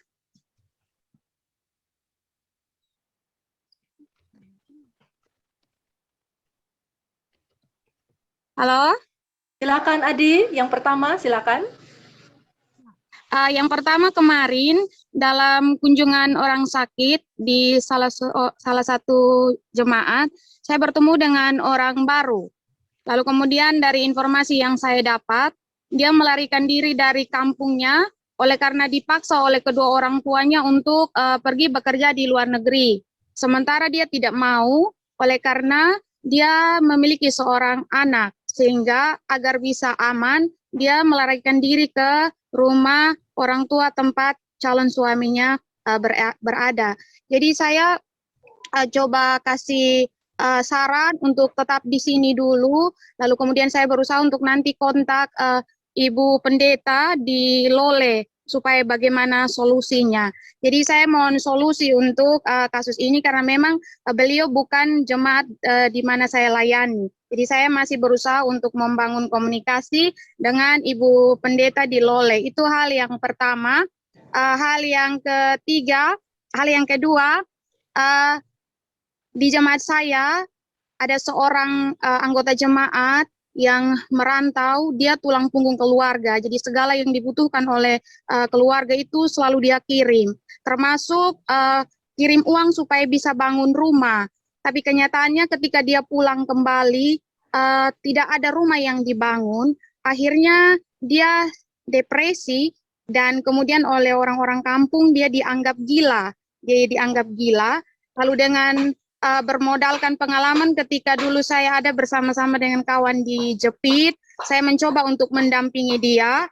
halo? Silakan Adi, yang pertama silakan. Yang pertama kemarin dalam kunjungan orang sakit di salah satu jemaat, saya bertemu dengan orang baru. Lalu kemudian dari informasi yang saya dapat, dia melarikan diri dari kampungnya oleh karena dipaksa oleh kedua orang tuanya untuk pergi bekerja di luar negeri. Sementara dia tidak mau oleh karena dia memiliki seorang anak, sehingga agar bisa aman, dia melarikan diri ke rumah orang tua tempat calon suaminya berada. Jadi saya coba kasih saran untuk tetap di sini dulu, lalu kemudian saya berusaha untuk nanti kontak Ibu Pendeta di Lole, supaya bagaimana solusinya. Jadi saya mohon solusi untuk kasus ini karena memang beliau bukan jemaat di mana saya layani. Jadi saya masih berusaha untuk membangun komunikasi dengan Ibu Pendeta di Lole. Itu hal yang pertama. Hal yang kedua, di jemaat saya ada seorang anggota jemaat yang merantau, dia tulang punggung keluarga. Jadi segala yang dibutuhkan oleh keluarga itu selalu dia kirim, termasuk kirim uang supaya bisa bangun rumah. Tapi kenyataannya ketika dia pulang kembali, tidak ada rumah yang dibangun. Akhirnya dia depresi dan kemudian oleh orang-orang kampung dia dianggap gila. Lalu dengan bermodalkan pengalaman ketika dulu saya ada bersama-sama dengan kawan di Jepit, saya mencoba untuk mendampingi dia,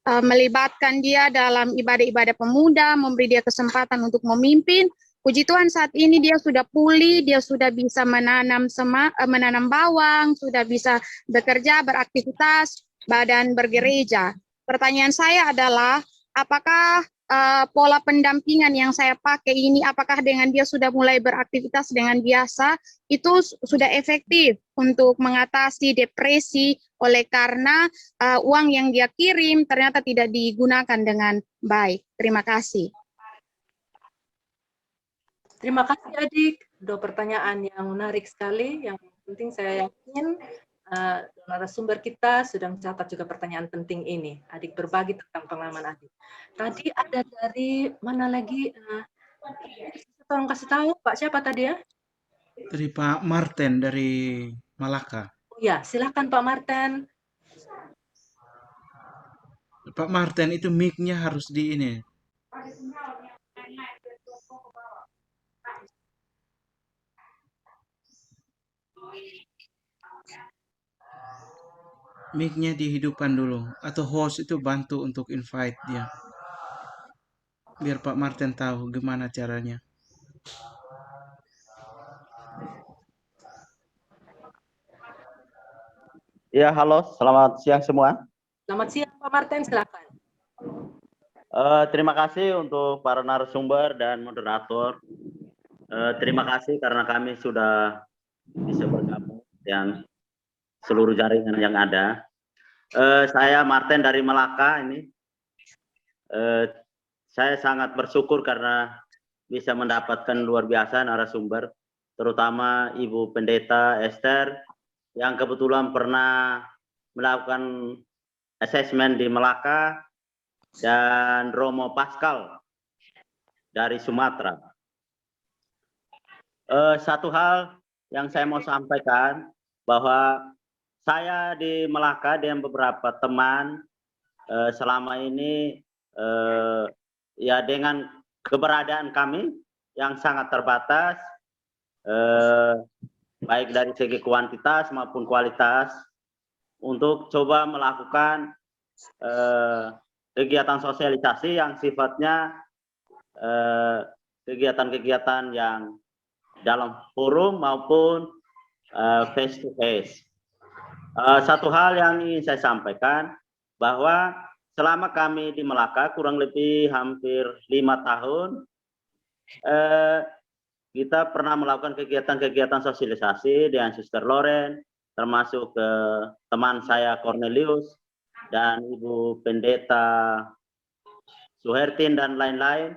melibatkan dia dalam ibadah-ibadah pemuda, memberi dia kesempatan untuk memimpin. Puji Tuhan saat ini dia sudah pulih, dia sudah bisa menanam bawang, sudah bisa bekerja, beraktivitas, dan bergereja. Pertanyaan saya adalah, apakah pola pendampingan yang saya pakai ini, apakah dengan dia sudah mulai beraktivitas dengan biasa, itu sudah efektif untuk mengatasi depresi oleh karena uang yang dia kirim ternyata tidak digunakan dengan baik. Terima kasih. Terima kasih Adik. Dua pertanyaan yang menarik sekali. Yang penting saya yakin narasumber kita sudah mencatat juga pertanyaan penting ini. Adik berbagi tentang pengalaman Adik. Tadi ada dari mana lagi? Tolong kasih tahu Pak, siapa tadi ya? Dari Pak Martin dari Malaka. Oh ya, silakan Pak Martin. Pak Martin itu mic-nya harus di ini. Mic-nya dihidupkan dulu, atau host itu bantu untuk invite dia. Biar Pak Martin tahu gimana caranya. Ya, halo, selamat siang semua. Selamat siang Pak Martin, silakan. Terima kasih untuk para narasumber dan moderator. Terima kasih karena kami sudah bisa bergabung dengan seluruh jaringan yang ada. Saya Martin dari Melaka ini. Saya sangat bersyukur karena bisa mendapatkan luar biasa narasumber, terutama Ibu Pendeta Esther yang kebetulan pernah melakukan asesmen di Melaka, dan Romo Pascal dari Sumatera. Satu hal yang saya mau sampaikan, bahwa saya di Melaka dengan beberapa teman selama ini ya dengan keberadaan kami yang sangat terbatas, baik dari segi kuantitas maupun kualitas, untuk coba melakukan kegiatan sosialisasi yang sifatnya kegiatan-kegiatan yang dalam forum maupun face to face. Satu hal yang ingin saya sampaikan, bahwa selama kami di Melaka kurang lebih hampir 5 tahun, kita pernah melakukan kegiatan-kegiatan sosialisasi dengan Sister Loren, termasuk teman saya Cornelius, dan Ibu Pendeta Suhertin dan lain-lain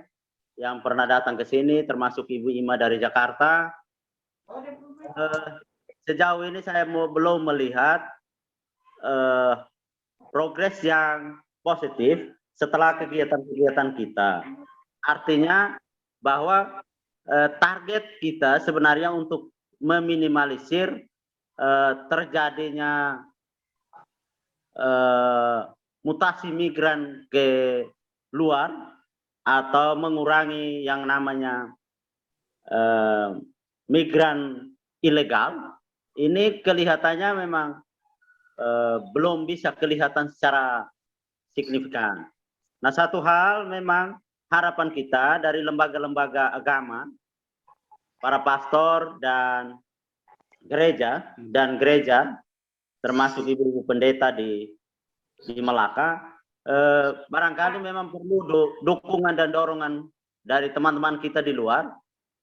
yang pernah datang ke sini, termasuk Ibu Ima dari Jakarta. Sejauh ini saya belum melihat progres yang positif setelah kegiatan-kegiatan kita. Artinya bahwa target kita sebenarnya untuk meminimalisir terjadinya mutasi migran ke luar atau mengurangi yang namanya migran ilegal, ini kelihatannya memang belum bisa kelihatan secara signifikan. Nah, satu hal memang harapan kita dari lembaga-lembaga agama, para pastor dan gereja, termasuk ibu-ibu pendeta di Melaka, barangkali memang perlu dukungan dan dorongan dari teman-teman kita di luar,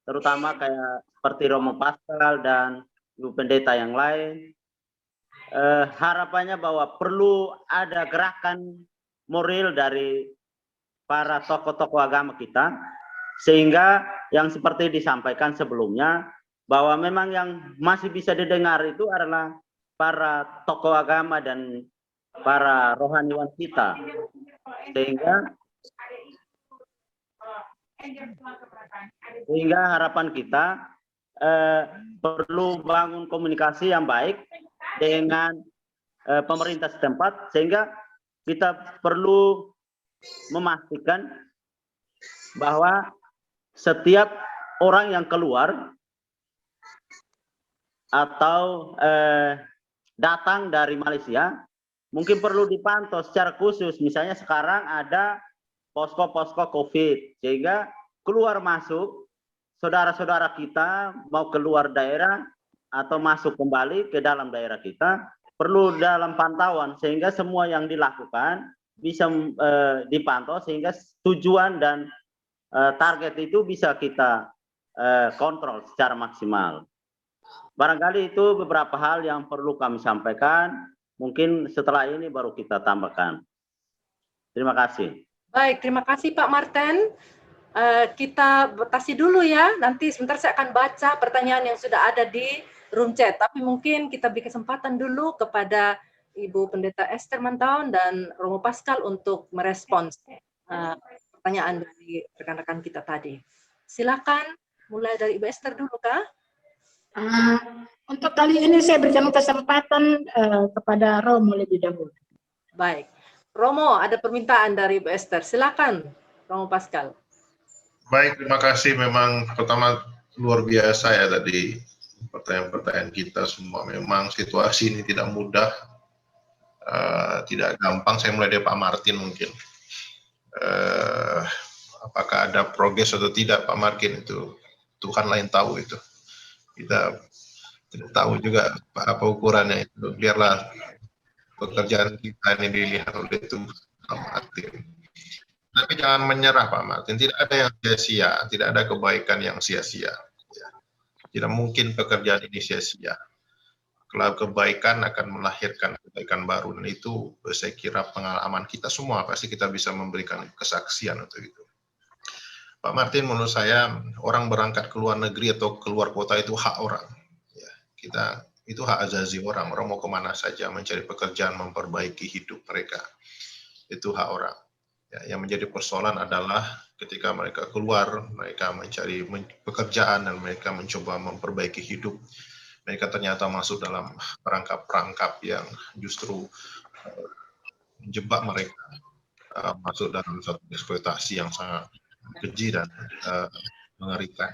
terutama kayak seperti Romo Pascal dan ibu pendeta yang lain. Harapannya bahwa perlu ada gerakan moral dari para tokoh-tokoh agama kita, sehingga yang seperti disampaikan sebelumnya, bahwa memang yang masih bisa didengar itu adalah para tokoh agama dan para rohaniwan kita, sehingga harapan kita perlu bangun komunikasi yang baik dengan pemerintah setempat, sehingga kita perlu memastikan bahwa setiap orang yang keluar atau datang dari Malaysia mungkin perlu dipantau secara khusus. Misalnya sekarang ada posko-posko COVID, sehingga keluar masuk saudara-saudara kita mau keluar daerah atau masuk kembali ke dalam daerah kita perlu dalam pantauan, sehingga semua yang dilakukan bisa dipantau, sehingga tujuan dan target itu bisa kita kontrol secara maksimal. Barangkali itu beberapa hal yang perlu kami sampaikan. Mungkin setelah ini baru kita tambahkan. Terima kasih. Baik, terima kasih Pak Martin. Kita batasi dulu ya. Nanti sebentar saya akan baca pertanyaan yang sudah ada di room chat. Tapi mungkin kita beri kesempatan dulu kepada Ibu Pendeta Esther Mantaun dan Romo Pascal untuk merespons pertanyaan dari rekan-rekan kita tadi. Silakan mulai dari Ibu Esther dulu, Kak. Untuk kali ini saya berikan kesempatan kepada Romo lebih dahulu. Baik. Romo, ada permintaan dari Ibu Esther. Silakan, Romo Pascal. Baik, terima kasih. Memang pertama luar biasa ya tadi pertanyaan-pertanyaan kita semua. Memang situasi ini tidak mudah, tidak gampang. Saya mulai dari Pak Martin mungkin. Apakah ada progres atau tidak Pak Martin, itu Tuhan lain tahu itu. Kita tidak tahu juga apa ukurannya itu. Biarlah pekerjaan kita ini dilihat oleh Tuhan. Tapi jangan menyerah Pak Martin, tidak ada yang sia-sia, tidak ada kebaikan yang sia-sia. Ya. Tidak mungkin pekerjaan ini sia-sia. Kalau kebaikan akan melahirkan kebaikan baru, dan itu saya kira pengalaman kita semua, pasti kita bisa memberikan kesaksian untuk itu. Pak Martin, menurut saya orang berangkat ke luar negeri atau keluar kota itu hak orang. Ya, itu hak azazi orang mau kemana saja, mencari pekerjaan, memperbaiki hidup mereka. Itu hak orang. Ya, yang menjadi persoalan adalah ketika mereka keluar, mereka mencari pekerjaan dan mereka mencoba memperbaiki hidup. Mereka ternyata masuk dalam perangkap-perangkap yang justru menjebak mereka masuk dalam satu eksploitasi yang sangat keji dan mengerikan.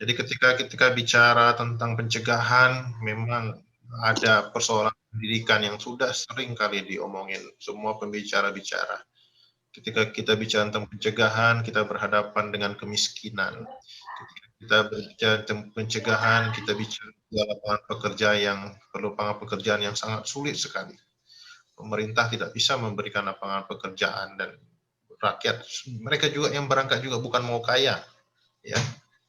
Jadi ketika bicara tentang pencegahan, memang ada persoalan pendidikan yang sudah sering kali diomongin semua pembicara-bicara. Ketika kita bicara tentang pencegahan, kita berhadapan dengan kemiskinan. Ketika kita berbicara tentang pencegahan, kita bicara lapangan pekerjaan yang sangat sulit sekali. Pemerintah tidak bisa memberikan lapangan pekerjaan, dan rakyat, mereka juga yang berangkat juga bukan mau kaya, ya.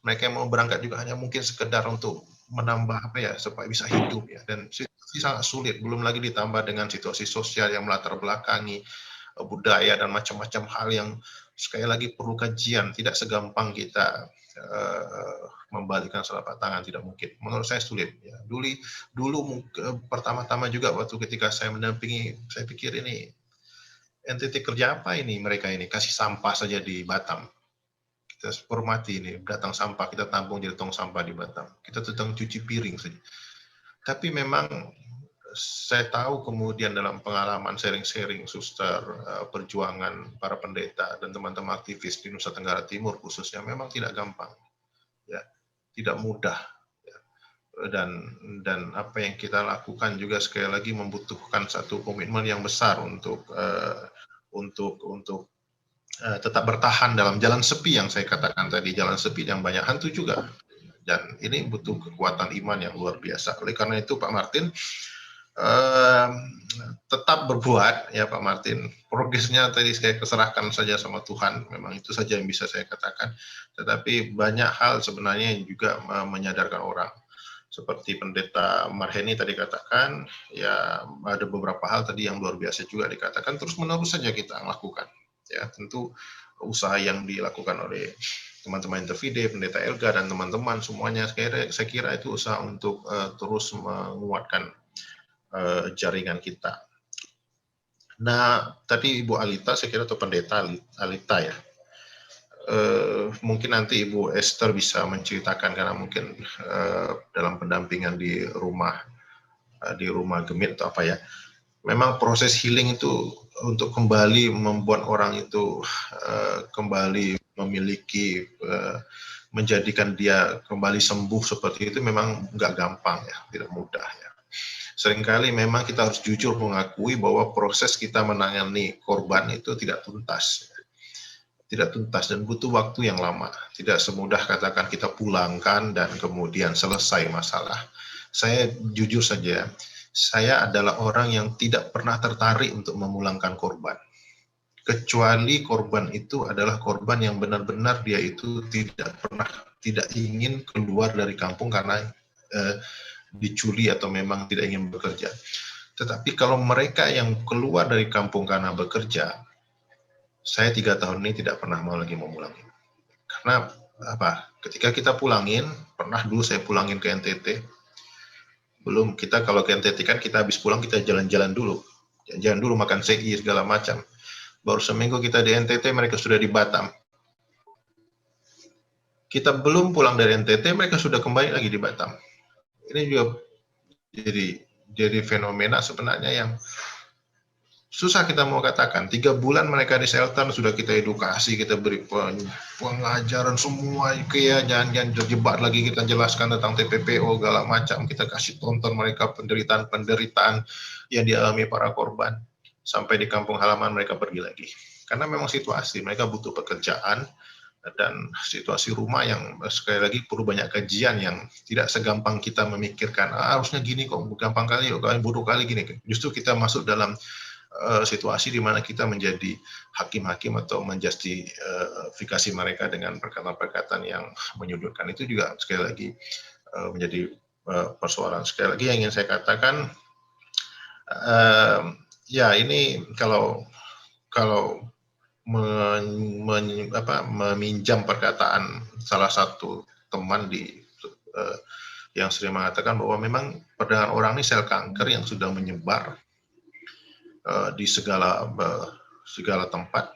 Mereka yang mau berangkat juga hanya mungkin sekedar untuk menambah supaya bisa hidup, ya. Dan situasi sangat sulit, belum lagi ditambah dengan situasi sosial yang melatar belakangi budaya dan macam-macam hal yang sekali lagi perlu kajian. Tidak segampang kita membalikkan telapak tangan, tidak mungkin. Menurut saya sulit. Ya. Dulu pertama-tama juga waktu ketika saya mendampingi, saya pikir ini NTT kerja apa ini mereka ini, kasih sampah saja di Batam. Kita hormati ini, datang sampah kita tampung jadi tong sampah di Batam. Kita sedang cuci piring saja. Tapi memang saya tahu kemudian dalam pengalaman sharing-sharing suster, perjuangan para pendeta dan teman-teman aktivis di Nusa Tenggara Timur khususnya memang tidak gampang, ya, tidak mudah, ya. Dan apa yang kita lakukan juga sekali lagi membutuhkan satu komitmen yang besar untuk tetap bertahan dalam jalan sepi yang saya katakan tadi, jalan sepi yang banyak hantu juga, dan ini butuh kekuatan iman yang luar biasa. Oleh karena itu Pak Martin, tetap berbuat ya Pak Martin. Progresnya tadi saya keserahkan saja sama Tuhan, memang itu saja yang bisa saya katakan. Tetapi banyak hal sebenarnya yang juga menyadarkan orang. Seperti Pendeta Marheni tadi katakan, ya ada beberapa hal tadi yang luar biasa juga dikatakan, terus menerus saja kita lakukan. Ya tentu usaha yang dilakukan oleh teman-teman Interfide, Pendeta Elga dan teman-teman semuanya, saya kira itu usaha untuk terus menguatkan jaringan kita. Nah, tadi Ibu Alita, saya kira, atau Pendeta Alita ya, mungkin nanti Ibu Esther bisa menceritakan karena mungkin dalam pendampingan di rumah Gemit atau apa ya, memang proses healing itu untuk kembali membuat orang itu kembali memiliki, menjadikan dia kembali sembuh seperti itu memang nggak gampang ya, tidak mudah ya. Seringkali memang kita harus jujur mengakui bahwa proses kita menangani korban itu tidak tuntas. Tidak tuntas dan butuh waktu yang lama. Tidak semudah katakan kita pulangkan dan kemudian selesai masalah. Saya jujur saja, saya adalah orang yang tidak pernah tertarik untuk memulangkan korban. Kecuali korban itu adalah korban yang benar-benar dia itu tidak ingin keluar dari kampung karena dicuri atau memang tidak ingin bekerja. Tetapi kalau mereka yang keluar dari kampung karena bekerja, saya 3 tahun ini tidak pernah mau lagi memulangin. Karena apa? Ketika kita pulangin, pernah dulu saya pulangin ke NTT. Belum, kita kalau ke NTT kan kita habis pulang kita jalan-jalan dulu. Jalan dulu makan CI segala macam. Baru seminggu kita di NTT, mereka sudah di Batam. Kita belum pulang dari NTT, mereka sudah kembali lagi di Batam. Ini juga jadi fenomena sebenarnya yang susah kita mau katakan. 3 bulan mereka di shelter sudah kita edukasi, kita beri pengajaran semua, kayak jangan terjebak lagi, kita jelaskan tentang TPPO segala macam, kita kasih tonton mereka penderitaan yang dialami para korban. Sampai di kampung halaman mereka pergi lagi. Karena memang situasi, mereka butuh pekerjaan, dan situasi rumah yang sekali lagi perlu banyak kajian yang tidak segampang kita memikirkan harusnya gini kok, gampang kali, bodoh kali gini. Justru kita masuk dalam situasi di mana kita menjadi hakim-hakim atau menjustifikasi mereka dengan perkataan-perkataan yang menyudutkan. Itu juga sekali lagi menjadi persoalan. Sekali lagi yang ingin saya katakan, ya ini kalau meminjam perkataan salah satu teman yang sering mengatakan bahwa memang perdagangan orang ini sel kanker yang sudah menyebar di segala tempat.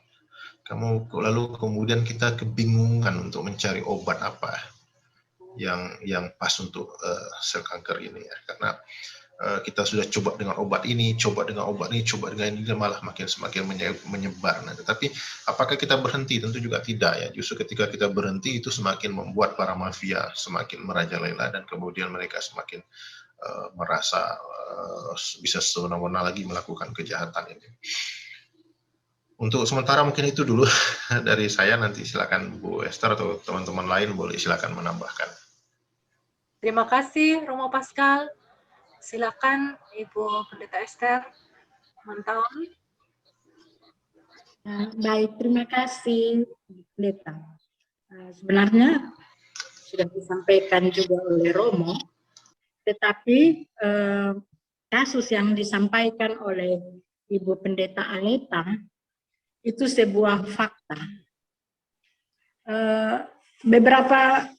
Lalu kemudian kita kebingungan untuk mencari obat apa yang pas untuk sel kanker ini ya, karena kita sudah coba dengan obat ini, coba dengan ini, malah semakin menyebar. Nah, tetapi apakah kita berhenti? Tentu juga tidak ya. Justru ketika kita berhenti itu semakin membuat para mafia semakin merajalela dan kemudian mereka semakin merasa bisa sewenang-wenang lagi melakukan kejahatan ini. Untuk sementara mungkin itu dulu dari saya. Nanti silakan Bu Esther atau teman-teman lain boleh silakan menambahkan. Terima kasih Romo Pascal. Silakan Ibu Pendeta Esther Mantaon. Baik, terima kasih Pendeta. Sebenarnya sudah disampaikan juga oleh Romo, tetapi kasus yang disampaikan oleh Ibu Pendeta Aneta itu sebuah fakta. Beberapa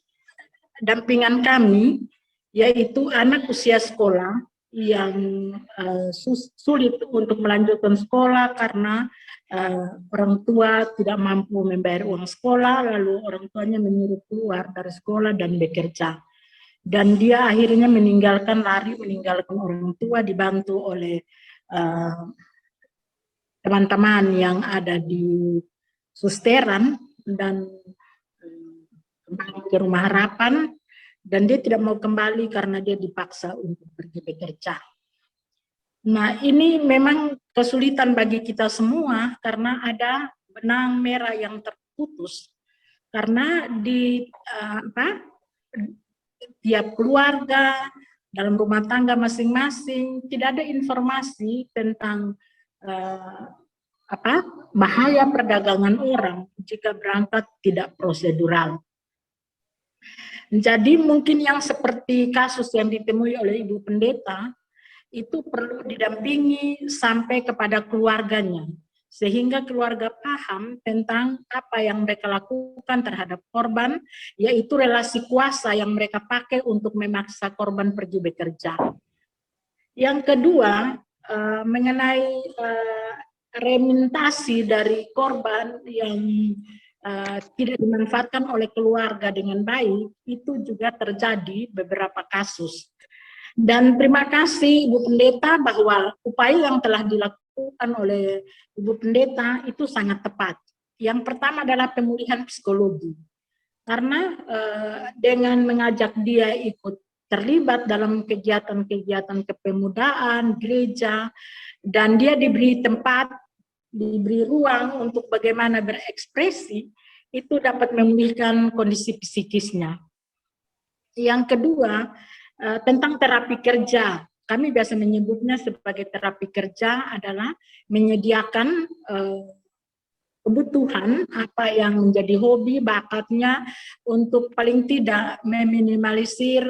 dampingan kami, yaitu anak usia sekolah yang sulit untuk melanjutkan sekolah karena orang tua tidak mampu membayar uang sekolah, lalu orang tuanya menyuruh keluar dari sekolah dan bekerja. Dan dia akhirnya meninggalkan orang tua, dibantu oleh teman-teman yang ada di Susteran dan kembali ke Rumah Harapan. Dan dia tidak mau kembali karena dia dipaksa untuk pergi bekerja. Nah, ini memang kesulitan bagi kita semua karena ada benang merah yang terputus. Karena di tiap keluarga, dalam rumah tangga masing-masing tidak ada informasi tentang bahaya perdagangan orang jika berangkat tidak prosedural. Jadi mungkin yang seperti kasus yang ditemui oleh Ibu Pendeta itu perlu didampingi sampai kepada keluarganya, sehingga keluarga paham tentang apa yang mereka lakukan terhadap korban, yaitu relasi kuasa yang mereka pakai untuk memaksa korban pergi bekerja. Yang kedua, mengenai remintasi dari korban yang tidak dimanfaatkan oleh keluarga dengan baik, itu juga terjadi beberapa kasus. Dan terima kasih Ibu Pendeta bahwa upaya yang telah dilakukan oleh Ibu Pendeta itu sangat tepat. Yang pertama adalah pemulihan psikologi. Karena dengan mengajak dia ikut terlibat dalam kegiatan-kegiatan kepemudaan, gereja, dan dia diberi tempat, diberi ruang untuk bagaimana berekspresi, itu dapat memulihkan kondisi psikisnya. Yang kedua, tentang terapi kerja. Kami biasa menyebutnya sebagai terapi kerja adalah menyediakan kebutuhan apa yang menjadi hobi, bakatnya, untuk paling tidak meminimalisir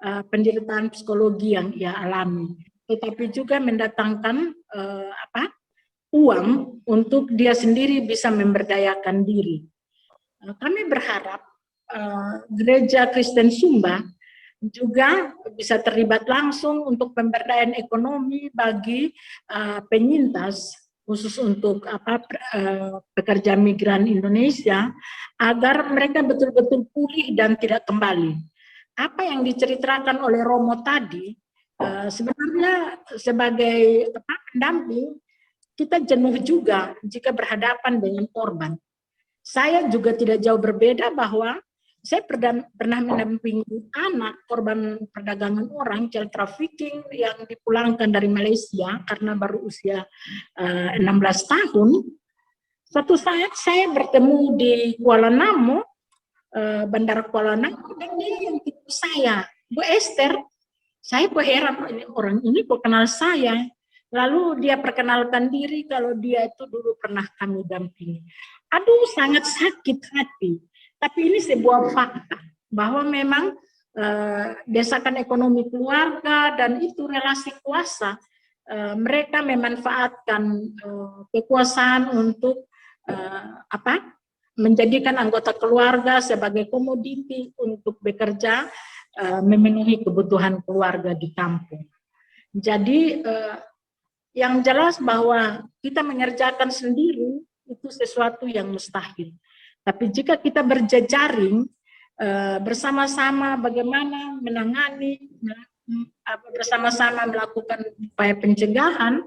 penderitaan psikologi yang ia alami. Tetapi juga mendatangkan uang untuk dia sendiri bisa memberdayakan diri. Kami berharap Gereja Kristen Sumba juga bisa terlibat langsung untuk pemberdayaan ekonomi bagi penyintas, khusus untuk pekerja migran Indonesia, agar mereka betul-betul pulih dan tidak kembali. Apa yang diceritakan oleh Romo tadi, sebenarnya sebagai pendamping, kita jenuh juga jika berhadapan dengan korban. Saya juga tidak jauh berbeda bahwa saya pernah mendampingi anak korban perdagangan orang, child trafficking, yang dipulangkan dari Malaysia karena baru usia 16 tahun. Suatu saat saya bertemu di Kuala Namu, Bandara Kuala Namu, dan dia yang tipu saya, Bu Esther. Saya kok heran, orang ini kok kenal saya. Lalu dia perkenalkan diri kalau dia itu dulu pernah kami dampingi. Aduh, sangat sakit hati. Tapi ini sebuah fakta bahwa memang desakan ekonomi keluarga dan itu relasi kuasa, mereka memanfaatkan kekuasaan untuk menjadikan anggota keluarga sebagai komoditi untuk bekerja memenuhi kebutuhan keluarga di kampung. Jadi yang jelas bahwa kita mengerjakan sendiri itu sesuatu yang mustahil. Tapi jika kita berjejaring bersama-sama bagaimana menangani, bersama-sama melakukan upaya pencegahan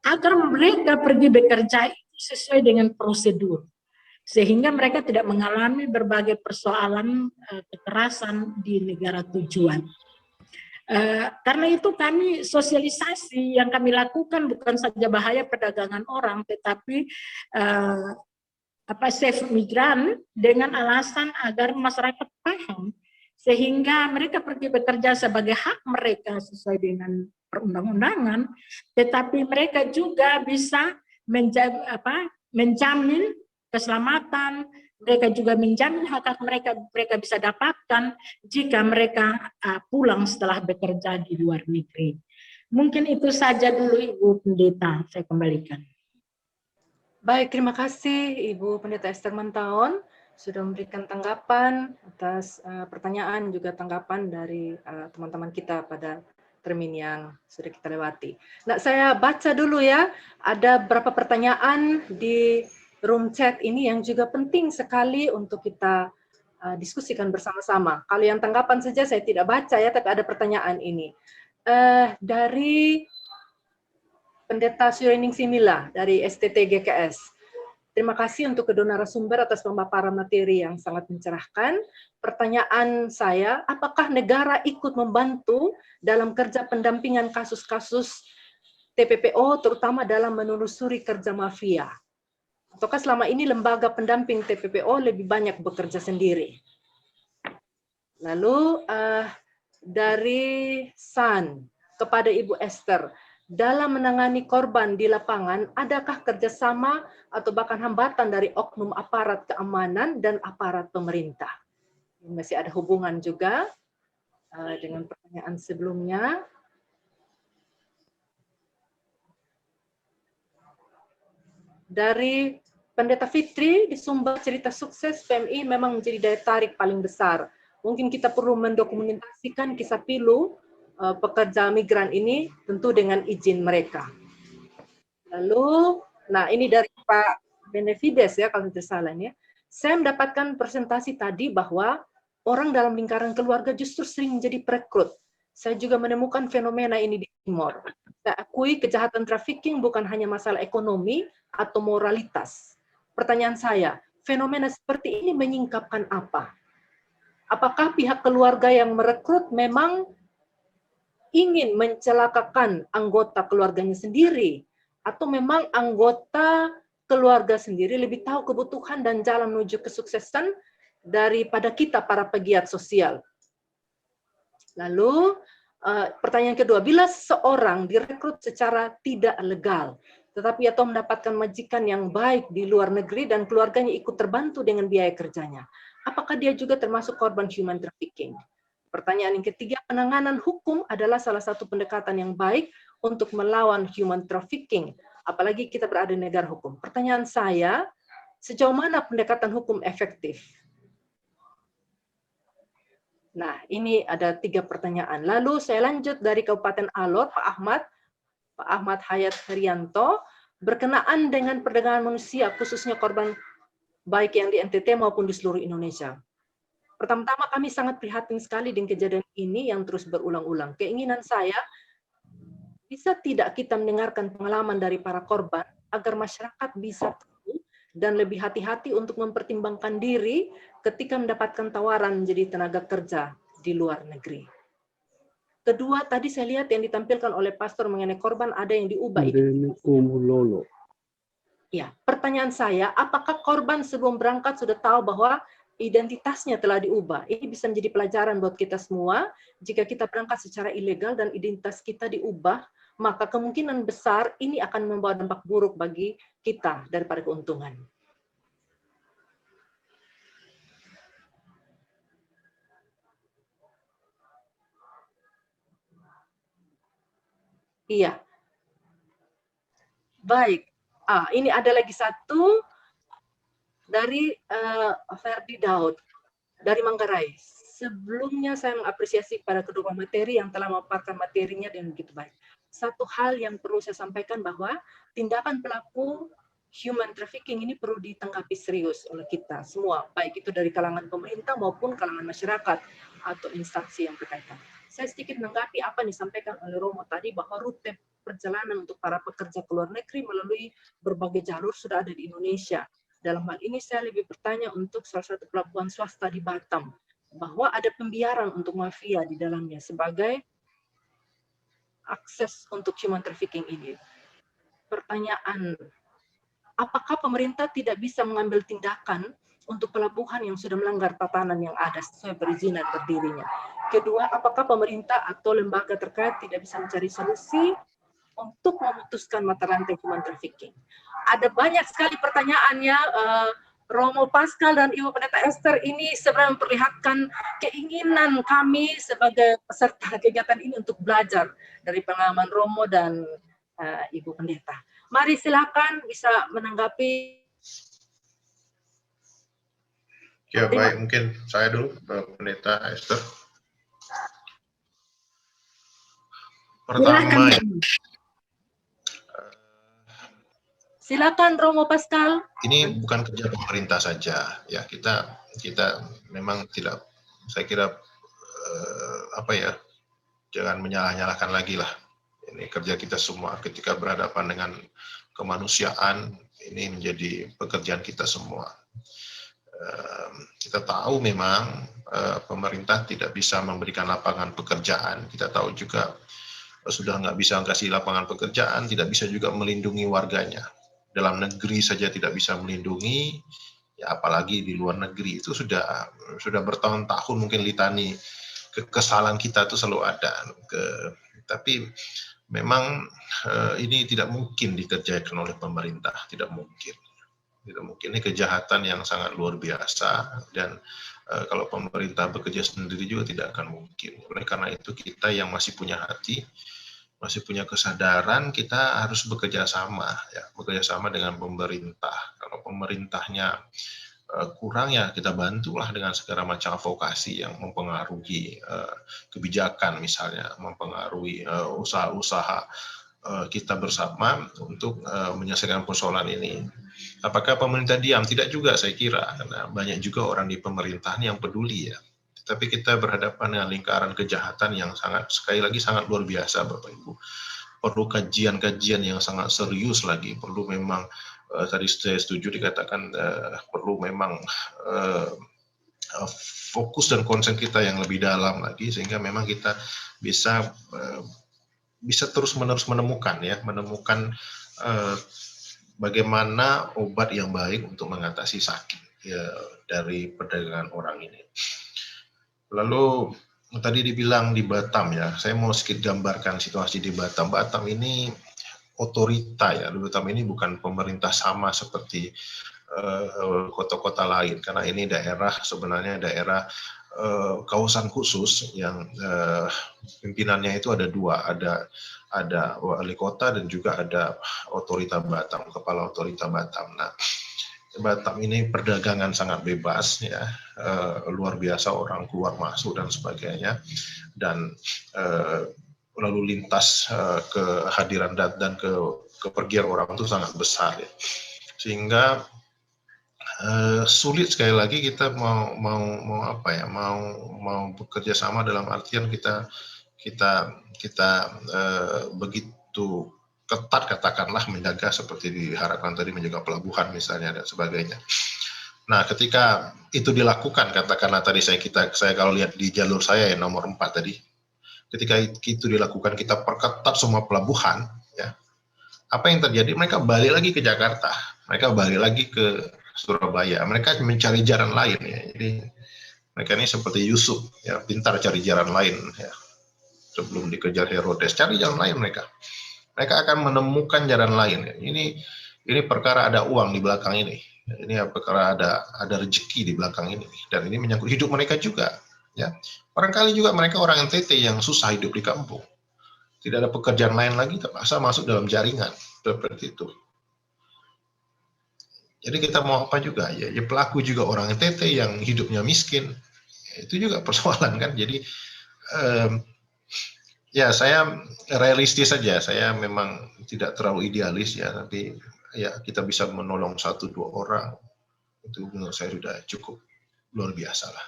agar mereka pergi bekerja sesuai dengan prosedur, sehingga mereka tidak mengalami berbagai persoalan kekerasan di negara tujuan. Karena itu kami sosialisasi yang kami lakukan bukan saja bahaya perdagangan orang, tetapi safe migran dengan alasan agar masyarakat paham sehingga mereka pergi bekerja sebagai hak mereka sesuai dengan perundang-undangan, tetapi mereka juga bisa menjamin keselamatan, mereka juga menjamin hak-hak mereka bisa dapatkan jika mereka pulang setelah bekerja di luar negeri. Mungkin itu saja dulu Ibu Pendeta, saya kembalikan. Baik, terima kasih Ibu Pendeta Esther Mantaon sudah memberikan tanggapan atas pertanyaan juga tanggapan dari teman-teman kita pada termin yang sudah kita lewati. Nah, saya baca dulu ya, ada beberapa pertanyaan di room chat ini yang juga penting sekali untuk kita diskusikan bersama-sama. Kalau yang tanggapan saja saya tidak baca ya, tapi ada pertanyaan ini. Dari Pendeta Surening Simila dari STT GKS. Terima kasih untuk kedua narasumber atas pemaparan materi yang sangat mencerahkan. Pertanyaan saya, apakah negara ikut membantu dalam kerja pendampingan kasus-kasus TPPO, terutama dalam menelusuri kerja mafia? Ataukah selama ini lembaga pendamping TPPO lebih banyak bekerja sendiri? Lalu dari San kepada Ibu Esther, dalam menangani korban di lapangan, adakah kerjasama atau bahkan hambatan dari oknum aparat keamanan dan aparat pemerintah? Masih ada hubungan juga dengan pertanyaan sebelumnya. Dari Pendeta Fitri, di Sumber Cerita Sukses, PMI memang menjadi daya tarik paling besar. Mungkin kita perlu mendokumentasikan kisah pilu pekerja migran ini tentu dengan izin mereka. Lalu, nah ini dari Pak Benefides ya, kalau tidak salah ya. Saya mendapatkan presentasi tadi bahwa orang dalam lingkaran keluarga justru sering menjadi perekrut. Saya juga menemukan fenomena ini di Timor. Saya akui kejahatan trafficking bukan hanya masalah ekonomi atau moralitas. Pertanyaan saya, fenomena seperti ini menyingkapkan apa? Apakah pihak keluarga yang merekrut memang ingin mencelakakan anggota keluarganya sendiri, atau memang anggota keluarga sendiri lebih tahu kebutuhan dan jalan menuju kesuksesan daripada kita para pegiat sosial? Lalu pertanyaan kedua, bila seorang direkrut secara tidak legal, tetapi atau mendapatkan majikan yang baik di luar negeri dan keluarganya ikut terbantu dengan biaya kerjanya, apakah dia juga termasuk korban human trafficking? Pertanyaan yang ketiga, penanganan hukum adalah salah satu pendekatan yang baik untuk melawan human trafficking, apalagi kita berada di negara hukum. Pertanyaan saya, sejauh mana pendekatan hukum efektif? Nah, ini ada 3 pertanyaan. Lalu saya lanjut dari Kabupaten Alor, Pak Ahmad Hayat Herianto, berkenaan dengan perdagangan manusia, khususnya korban baik yang di NTT maupun di seluruh Indonesia. Pertama-tama kami sangat prihatin sekali dengan kejadian ini yang terus berulang-ulang. Keinginan saya, bisa tidak kita mendengarkan pengalaman dari para korban agar masyarakat bisa tahu dan lebih hati-hati untuk mempertimbangkan diri ketika mendapatkan tawaran menjadi tenaga kerja di luar negeri. Kedua, tadi saya lihat yang ditampilkan oleh pastor mengenai korban ada yang diubah. Ya, pertanyaan saya, apakah korban sebelum berangkat sudah tahu bahwa identitasnya telah diubah? Ini bisa menjadi pelajaran buat kita semua jika kita berangkat secara ilegal dan identitas kita diubah maka kemungkinan besar ini akan membawa dampak buruk bagi kita daripada keuntungan. Iya. Baik. Ini ada lagi satu dari Ferdi Daud dari Manggarai. Sebelumnya saya mengapresiasi pada kedua materi yang telah memaparkan materinya dengan begitu baik. Satu hal yang perlu saya sampaikan bahwa tindakan pelaku human trafficking ini perlu ditanggapi serius oleh kita semua, baik itu dari kalangan pemerintah maupun kalangan masyarakat atau instansi yang berkaitan. Saya sedikit menanggapi apa yang disampaikan oleh Romo tadi bahwa rute perjalanan untuk para pekerja ke luar negeri melalui berbagai jalur sudah ada di Indonesia. Dalam hal ini saya lebih bertanya untuk salah satu pelabuhan swasta di Batam, bahwa ada pembiaran untuk mafia di dalamnya sebagai akses untuk human trafficking ini. Pertanyaan, apakah pemerintah tidak bisa mengambil tindakan untuk pelabuhan yang sudah melanggar tatanan yang ada sesuai perizinan berdirinya? Kedua, apakah pemerintah atau lembaga terkait tidak bisa mencari solusi untuk memutuskan mata rantai human trafficking? Ada banyak sekali pertanyaannya, Romo Pascal dan Ibu Pendeta Esther, ini sebenarnya memperlihatkan keinginan kami sebagai peserta kegiatan ini untuk belajar dari pengalaman Romo dan Ibu Pendeta. Mari silakan bisa menanggapi. Ya baik, mungkin saya dulu, Pendeta Esther. Pertama, silakan Romo Pascal. Ini bukan kerja pemerintah saja, ya kita memang tidak, saya kira jangan menyalah-nyalahkan lagi lah. Ini kerja kita semua ketika berhadapan dengan kemanusiaan, ini menjadi pekerjaan kita semua. Kita tahu memang pemerintah tidak bisa memberikan lapangan pekerjaan. Kita tahu juga sudah nggak bisa kasih lapangan pekerjaan, tidak bisa juga melindungi warganya. Dalam negeri saja tidak bisa melindungi, ya apalagi di luar negeri. Itu sudah bertahun-tahun mungkin litani kesalahan kita itu selalu ada. Tapi memang ini tidak mungkin dikerjakan oleh pemerintah, tidak mungkin. Ini kejahatan yang sangat luar biasa, dan kalau pemerintah bekerja sendiri juga tidak akan mungkin. Oleh karena itu kita yang masih punya hati, masih punya kesadaran, kita harus bekerja sama, ya, bekerja sama dengan pemerintah. Kalau pemerintahnya kurang, ya kita bantulah dengan segala macam advokasi yang mempengaruhi kebijakan, misalnya mempengaruhi usaha-usaha kita bersama untuk menyelesaikan persoalan ini. Apakah pemerintah diam? Tidak juga, saya kira, karena banyak juga orang di pemerintahan yang peduli, ya. Tapi kita berhadapan dengan lingkaran kejahatan yang sekali lagi sangat luar biasa, Bapak Ibu. Perlu kajian-kajian yang sangat serius lagi. Perlu memang, tadi saya setuju dikatakan, perlu memang fokus dan konsen kita yang lebih dalam lagi, sehingga memang kita bisa terus-menerus menemukan bagaimana obat yang baik untuk mengatasi sakit, ya, dari perdagangan orang ini. Lalu tadi dibilang di Batam, ya, saya mau sedikit gambarkan situasi di Batam. Batam ini otorita, ya. Batam ini bukan pemerintah sama seperti kota-kota lain, karena ini sebenarnya daerah kawasan khusus yang pimpinannya itu ada dua, ada wali kota dan juga ada otorita Batam, kepala otorita Batam. Nah, Batam ini perdagangan sangat bebas, ya, luar biasa, orang keluar masuk dan sebagainya, dan lalu lintas kehadiran dan kepergian orang itu sangat besar, ya. Sehingga sulit sekali lagi kita mau bekerja sama, dalam artian kita begitu ketat, katakanlah, menjaga seperti diharapkan tadi, menjaga pelabuhan misalnya dan sebagainya. Nah, ketika itu dilakukan, katakanlah tadi saya kalau lihat di jalur saya yang nomor 4 tadi, ketika itu dilakukan, kita perketat semua pelabuhan, ya, apa yang terjadi? Mereka balik lagi ke Jakarta, mereka balik lagi ke Surabaya, mereka mencari jalan lain, ya. Jadi mereka ini seperti Yusuf, ya, pintar cari jalan lain, ya. sebelum dikejar Herodes. Cari jalan lain mereka. Mereka akan menemukan jalan lain. Ini perkara ada uang di belakang ini. Ini perkara ada rezeki di belakang ini. Dan ini menyangkut hidup mereka juga. Ya, barangkali juga mereka orang NTT yang susah hidup di kampung. Tidak ada pekerjaan lain lagi, terpaksa masuk dalam jaringan seperti itu. Jadi kita mau apa juga ya pelaku juga orang NTT yang hidupnya miskin, itu juga persoalan kan. Jadi ya saya realistis saja, saya memang tidak terlalu idealis ya, tapi ya kita bisa menolong 1-2 orang itu menurut saya sudah cukup luar biasa lah.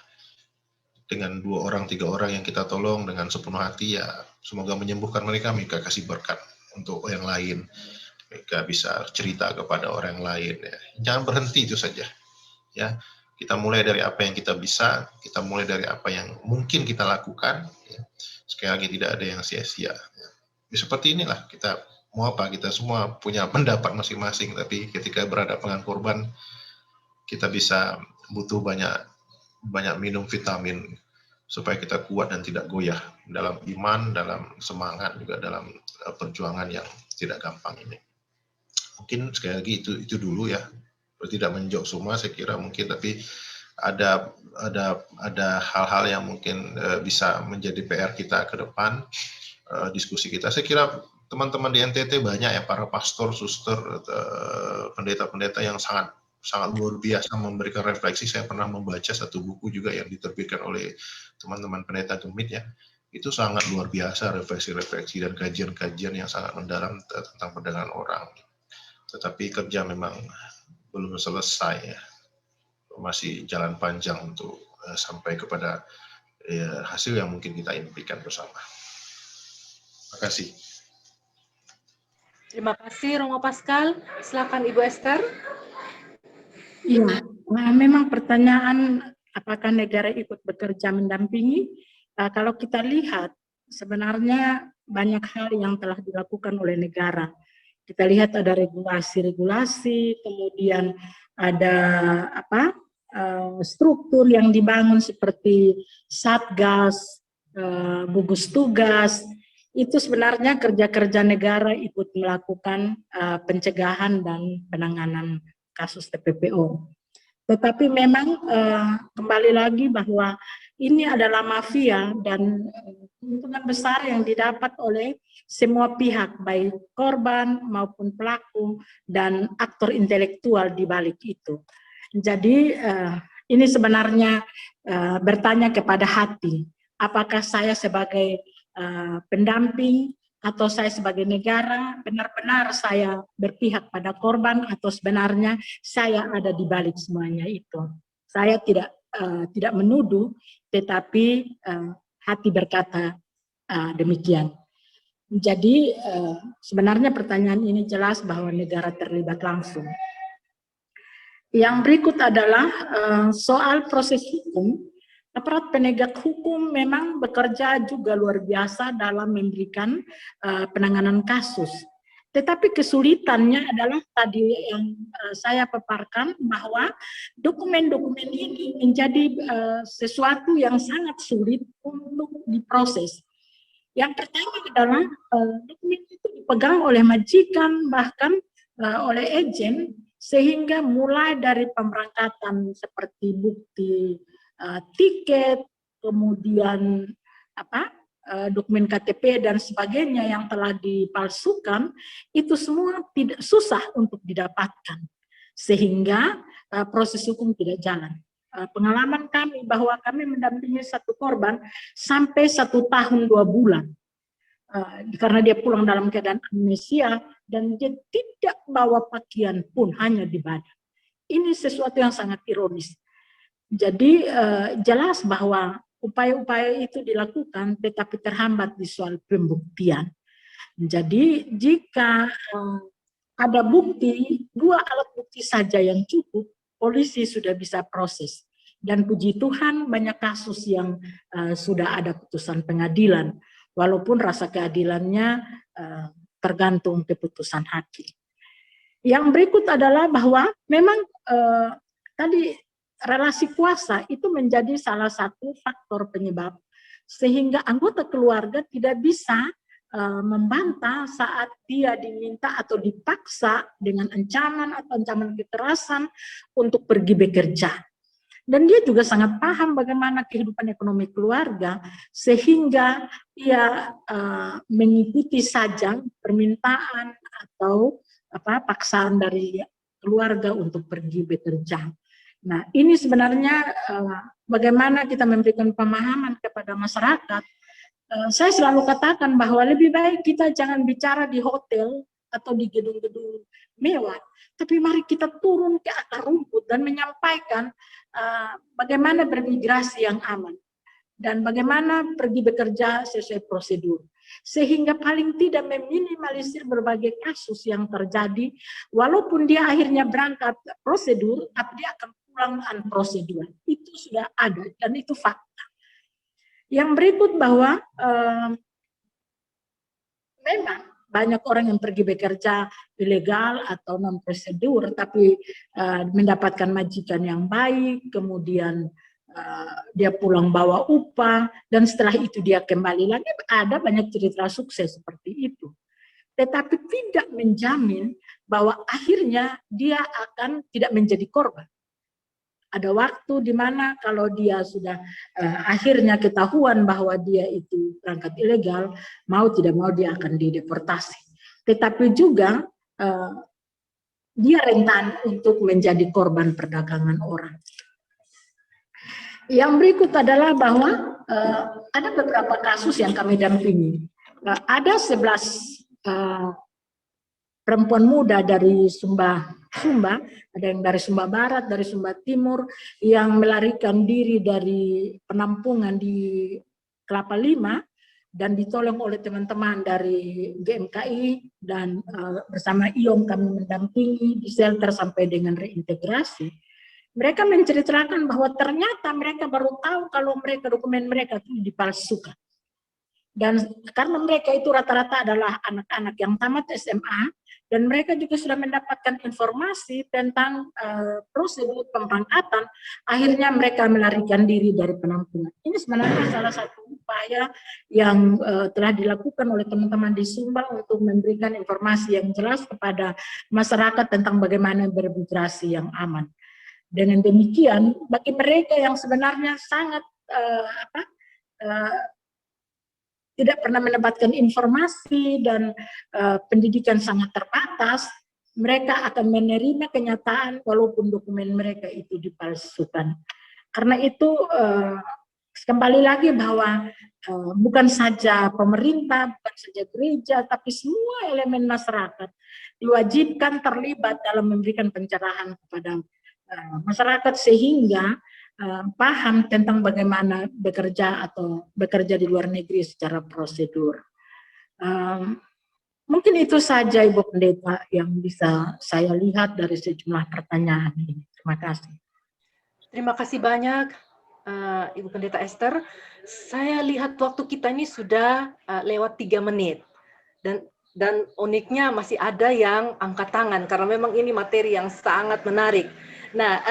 Dengan 2 orang 3 orang yang kita tolong dengan sepenuh hati ya semoga menyembuhkan mereka kasih berkat untuk yang lain, mereka bisa cerita kepada orang lain ya. Jangan berhenti itu saja ya, kita mulai dari apa yang kita bisa, kita mulai dari apa yang mungkin kita lakukan ya. Sekali lagi tidak ada yang sia-sia ya. Seperti inilah kita mau apa, kita semua punya pendapat masing-masing, tapi ketika berhadapan dengan korban kita bisa butuh banyak minum vitamin supaya kita kuat dan tidak goyah dalam iman, dalam semangat, juga dalam perjuangan yang tidak gampang ini. Mungkin sekali lagi itu dulu ya, tidak menjawab semua saya kira mungkin, tapi ada hal-hal yang mungkin bisa menjadi PR kita ke depan, diskusi kita. Saya kira teman-teman di NTT banyak ya, para pastor, suster, pendeta-pendeta yang sangat luar biasa memberikan refleksi. Saya pernah membaca satu buku juga yang diterbitkan oleh teman-teman pendeta Gemit ya. Itu sangat luar biasa refleksi-refleksi dan kajian-kajian yang sangat mendalam tentang perdagangan orang. Tetapi kerja memang belum selesai ya. Masih jalan panjang untuk sampai kepada hasil yang mungkin kita impikan bersama. Terima kasih. Terima kasih Romo Pascal. Silakan Ibu Esther. Iya, memang pertanyaan apakah negara ikut bekerja mendampingi? Kalau kita lihat sebenarnya banyak hal yang telah dilakukan oleh negara. Kita lihat ada regulasi-regulasi, kemudian ada struktur yang dibangun seperti Satgas, gugus tugas. Itu sebenarnya kerja-kerja negara ikut melakukan pencegahan dan penanganan kasus TPPO. Tetapi memang kembali lagi bahwa ini adalah mafia dan keuntungan besar yang didapat oleh semua pihak, baik korban maupun pelaku dan aktor intelektual di balik itu. Jadi ini sebenarnya bertanya kepada hati, apakah saya sebagai pendamping atau saya sebagai negara benar-benar saya berpihak pada korban atau sebenarnya saya ada di balik semuanya itu. Saya tidak menuduh, tetapi hati berkata demikian. Jadi sebenarnya pertanyaan ini jelas bahwa negara terlibat langsung. Yang berikut adalah soal proses hukum. Aparat penegak hukum memang bekerja juga luar biasa dalam memberikan penanganan kasus. Tetapi kesulitannya adalah tadi yang saya paparkan bahwa dokumen-dokumen ini menjadi sesuatu yang sangat sulit untuk diproses. Yang pertama adalah dokumen itu dipegang oleh majikan, bahkan oleh agen, sehingga mulai dari pemberangkatan seperti bukti tiket, kemudian dokumen KTP dan sebagainya yang telah dipalsukan, itu semua tidak susah untuk didapatkan, sehingga proses hukum tidak jalan. Pengalaman kami bahwa kami mendampingi satu korban sampai 1 tahun 2 bulan, karena dia pulang dalam keadaan amnesia dan dia tidak bawa pakaian pun, hanya di badan. Ini sesuatu yang sangat ironis. Jadi jelas bahwa upaya-upaya itu dilakukan tetapi terhambat di soal pembuktian. Jadi jika ada bukti, 2 alat bukti saja yang cukup, polisi sudah bisa proses. Dan puji Tuhan banyak kasus yang sudah ada putusan pengadilan, walaupun rasa keadilannya tergantung keputusan hakim. Yang berikut adalah bahwa memang tadi relasi kuasa itu menjadi salah satu faktor penyebab sehingga anggota keluarga tidak bisa membantah saat dia diminta atau dipaksa dengan ancaman atau ancaman kekerasan untuk pergi bekerja. Dan dia juga sangat paham bagaimana kehidupan ekonomi keluarga, sehingga ia mengikuti saja permintaan atau paksaan dari keluarga untuk pergi bekerja. Nah, ini sebenarnya bagaimana kita memberikan pemahaman kepada masyarakat. Saya selalu katakan bahwa lebih baik kita jangan bicara di hotel atau di gedung-gedung mewah, tapi mari kita turun ke akar rumput dan menyampaikan bagaimana bermigrasi yang aman dan bagaimana pergi bekerja sesuai prosedur, sehingga paling tidak meminimalisir berbagai kasus yang terjadi, walaupun dia akhirnya berangkat prosedur, tapi dia akan pulang unprosedur. Itu sudah ada dan itu fakta. Yang berikut bahwa memang banyak orang yang pergi bekerja ilegal atau non prosedur, tapi mendapatkan majikan yang baik, kemudian dia pulang bawa upah, dan setelah itu dia kembali lagi. Ada banyak cerita sukses seperti itu. Tetapi tidak menjamin bahwa akhirnya dia akan tidak menjadi korban. Ada waktu di mana kalau dia sudah akhirnya ketahuan bahwa dia itu berangkat ilegal, mau tidak mau dia akan dideportasi. Tetapi juga dia rentan untuk menjadi korban perdagangan orang. Yang berikut adalah bahwa ada beberapa kasus yang kami dampingi. Ada 11 perempuan muda dari Sumba, ada yang dari Sumba Barat, dari Sumba Timur, yang melarikan diri dari penampungan di Kelapa Lima dan ditolong oleh teman-teman dari GMKI, dan bersama IOM kami mendampingi di shelter sampai dengan reintegrasi. Mereka menceritakan bahwa ternyata mereka baru tahu kalau dokumen mereka itu dipalsukan. Dan karena mereka itu rata-rata adalah anak-anak yang tamat SMA, dan mereka juga sudah mendapatkan informasi tentang prosedur pemberangkatan, akhirnya mereka melarikan diri dari penampungan. Ini sebenarnya salah satu upaya yang telah dilakukan oleh teman-teman di Sumba untuk memberikan informasi yang jelas kepada masyarakat tentang bagaimana bermigrasi yang aman. Dengan demikian, bagi mereka yang sebenarnya sangat tidak pernah mendapatkan informasi dan pendidikan sangat terbatas, mereka akan menerima kenyataan walaupun dokumen mereka itu dipalsukan. Karena itu kembali lagi bahwa bukan saja pemerintah, bukan saja gereja, tapi semua elemen masyarakat diwajibkan terlibat dalam memberikan pencerahan kepada masyarakat, sehingga paham tentang bagaimana bekerja atau bekerja di luar negeri secara prosedur. Mungkin itu saja Ibu Pendeta yang bisa saya lihat dari sejumlah pertanyaan ini. Terima kasih. Terima kasih banyak Ibu Pendeta Esther. Saya lihat waktu kita ini sudah lewat 3 menit. Dan uniknya masih ada yang angkat tangan, karena memang ini materi yang sangat menarik. Nah,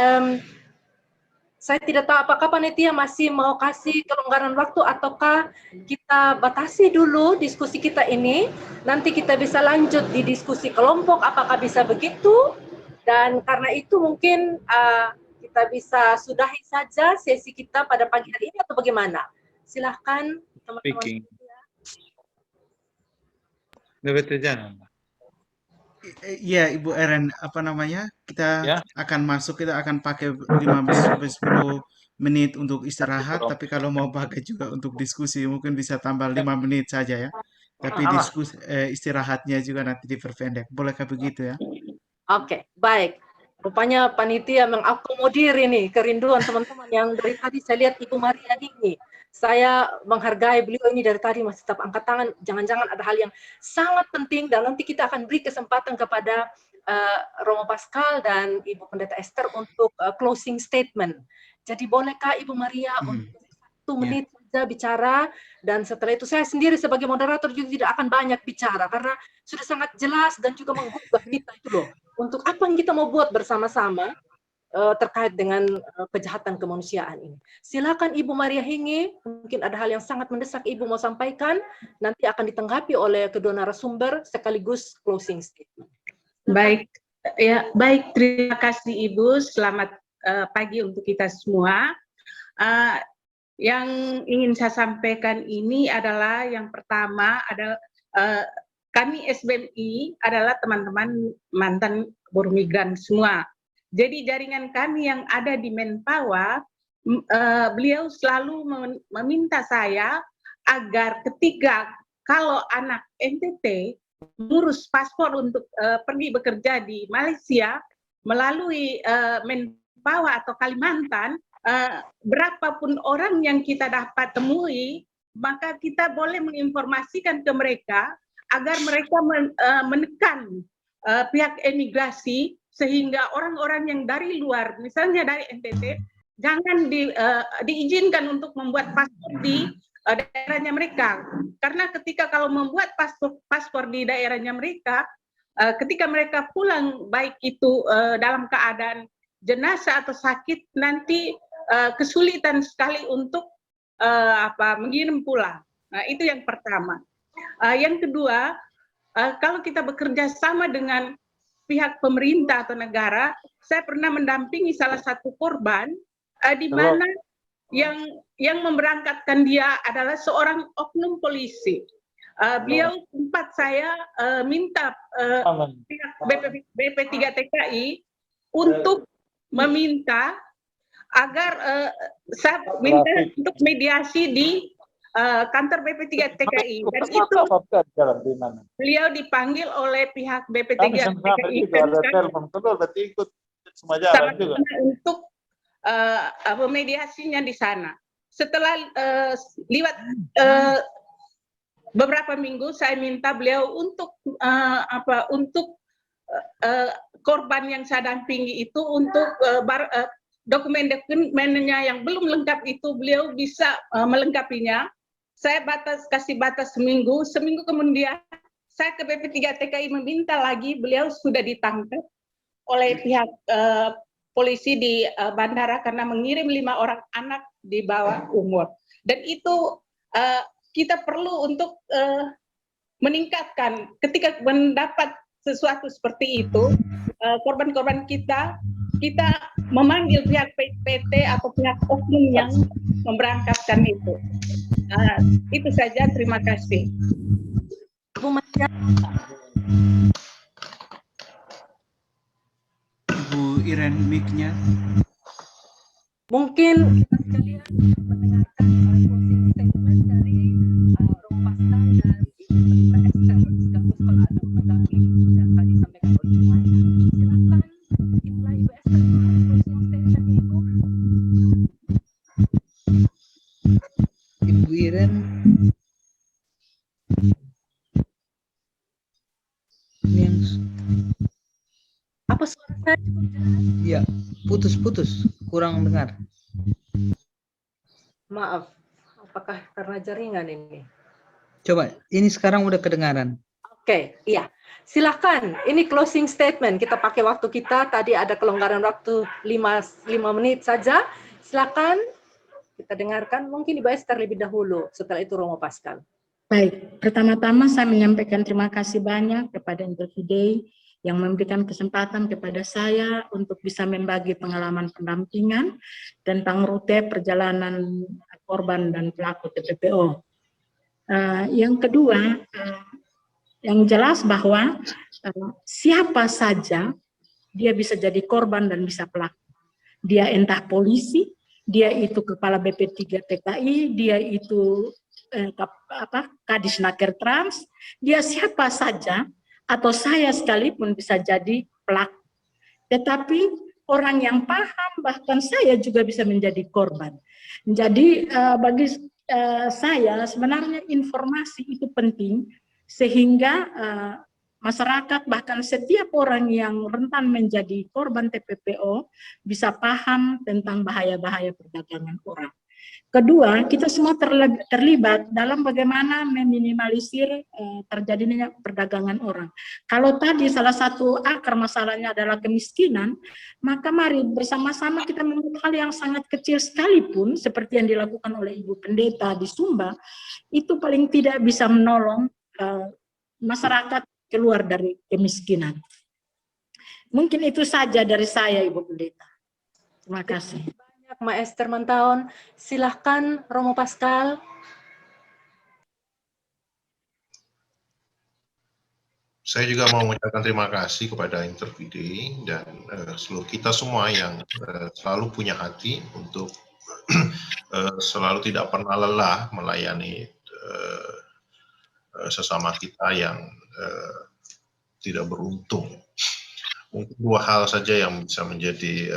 saya tidak tahu apakah panitia masih mau kasih kelonggaran waktu ataukah kita batasi dulu diskusi kita ini. Nanti kita bisa lanjut di diskusi kelompok, apakah bisa begitu? Dan karena itu mungkin kita bisa sudahi saja sesi kita pada pagi hari ini atau bagaimana? Silahkan teman-teman. Iya, Ibu Eren, kita akan masuk, kita akan pakai 15-10 menit untuk istirahat, tapi kalau mau pakai juga untuk diskusi, mungkin bisa tambah 5 menit saja ya. Tapi diskusi istirahatnya juga nanti diperpendek. Bolehkah begitu ya? Oke, baik. Rupanya panitia mengakomodir ini kerinduan teman-teman yang dari tadi saya lihat Ibu Maria ini. Saya menghargai beliau ini dari tadi masih tetap angkat tangan. Jangan-jangan ada hal yang sangat penting dan nanti kita akan beri kesempatan kepada Romo Pascal dan Ibu Pendeta Esther untuk closing statement. Jadi bolehkah Ibu Maria untuk 1 menit saja bicara, dan setelah itu saya sendiri sebagai moderator juga tidak akan banyak bicara karena sudah sangat jelas dan juga menggugah kita itu loh. Untuk apa yang kita mau buat bersama-sama terkait dengan kejahatan kemanusiaan ini. Silakan Ibu Maria Hinggi, mungkin ada hal yang sangat mendesak Ibu mau sampaikan, nanti akan ditanggapi oleh kedua narasumber sekaligus closing statement. Baik, ya baik, terima kasih Ibu. Selamat pagi untuk kita semua. Yang ingin saya sampaikan ini adalah yang pertama adalah kami SBMI adalah teman-teman mantan buruh migran semua. Jadi jaringan kami yang ada di Menpawa, beliau selalu meminta saya agar ketika kalau anak NTT mengurus paspor untuk pergi bekerja di Malaysia melalui Menpawa atau Kalimantan, berapapun orang yang kita dapat temui, maka kita boleh menginformasikan ke mereka agar mereka menekan pihak imigrasi sehingga orang-orang yang dari luar, misalnya dari NTT, jangan diizinkan untuk membuat paspor di daerahnya mereka. Karena ketika kalau membuat paspor di daerahnya mereka, ketika mereka pulang baik itu dalam keadaan jenazah atau sakit, nanti kesulitan sekali untuk mengirim pulang. Nah, itu yang pertama. Yang kedua, kalau kita bekerja sama dengan pihak pemerintah atau negara, saya pernah mendampingi salah satu korban di mana yang memberangkatkan dia adalah seorang oknum polisi. Beliau sempat saya minta pihak BP3TKI untuk meminta agar saya minta untuk mediasi di kantor BP3TKI, dan itu beliau dipanggil oleh pihak BP3TKI untuk memediasinya di sana. Setelah lewat beberapa minggu, saya minta beliau untuk korban yang saya dampingi itu untuk dokumen-dokumennya yang belum lengkap itu beliau bisa melengkapinya. Saya kasih batas seminggu kemudian saya ke BP3TKI meminta lagi, beliau sudah ditangkap oleh pihak polisi di bandara karena mengirim 5 orang anak di bawah umur. Dan itu kita perlu untuk meningkatkan ketika mendapat sesuatu seperti itu, korban-korban kita memanggil pihak PT atau pihak oknum yang memberangkatkan itu. Itu saja, terima kasih. Ibu Iren, mic-nya. Mungkin kalian mendengarkan closing statement dari Rompasta dan Ibu Esther, sekaligus kalau ada menanggapi dan tadi disampaikan oleh semuanya. Silakan dimulai Ibu Esther closing statement Ibu. Ibu Iren. Apa suara saya cukup jelas? Ya, putus-putus, kurang dengar. Maaf, apakah karena jaringan ini? Coba, ini sekarang udah kedengaran. Oke, iya. Silakan, ini closing statement. Kita pakai waktu kita, tadi ada kelonggaran waktu 5 menit saja. Silakan kita dengarkan, mungkin Ibu Esther lebih dahulu, setelah itu Romo Pascal. Baik, pertama-tama saya menyampaikan terima kasih banyak kepada Interviday yang memberikan kesempatan kepada saya untuk bisa membagi pengalaman pendampingan tentang rute perjalanan korban dan pelaku TPPO. Yang kedua, yang jelas bahwa siapa saja dia bisa jadi korban dan bisa pelaku. Dia entah polisi, dia itu kepala BP3TKI, dia itu Kadis Naker Trans, dia siapa saja, atau saya sekalipun bisa jadi pelaku. Tetapi orang yang paham, bahkan saya juga bisa menjadi korban. Jadi bagi saya sebenarnya informasi itu penting, sehingga masyarakat bahkan setiap orang yang rentan menjadi korban TPPO bisa paham tentang bahaya-bahaya perdagangan orang. Kedua, kita semua terlibat dalam bagaimana meminimalisir terjadinya perdagangan orang. Kalau tadi salah satu akar masalahnya adalah kemiskinan, maka mari bersama-sama kita membuat hal yang sangat kecil sekalipun, seperti yang dilakukan oleh Ibu Pendeta di Sumba, itu paling tidak bisa menolong masyarakat keluar dari kemiskinan. Mungkin itu saja dari saya, Ibu Pendeta. Terima kasih. Ma Esther Mantaon, silahkan Romo Pascal. Saya juga mau mengucapkan terima kasih kepada Intervide dan seluruh kita semua yang selalu punya hati untuk selalu tidak pernah lelah melayani sesama kita yang tidak beruntung. Mungkin dua hal saja yang bisa menjadi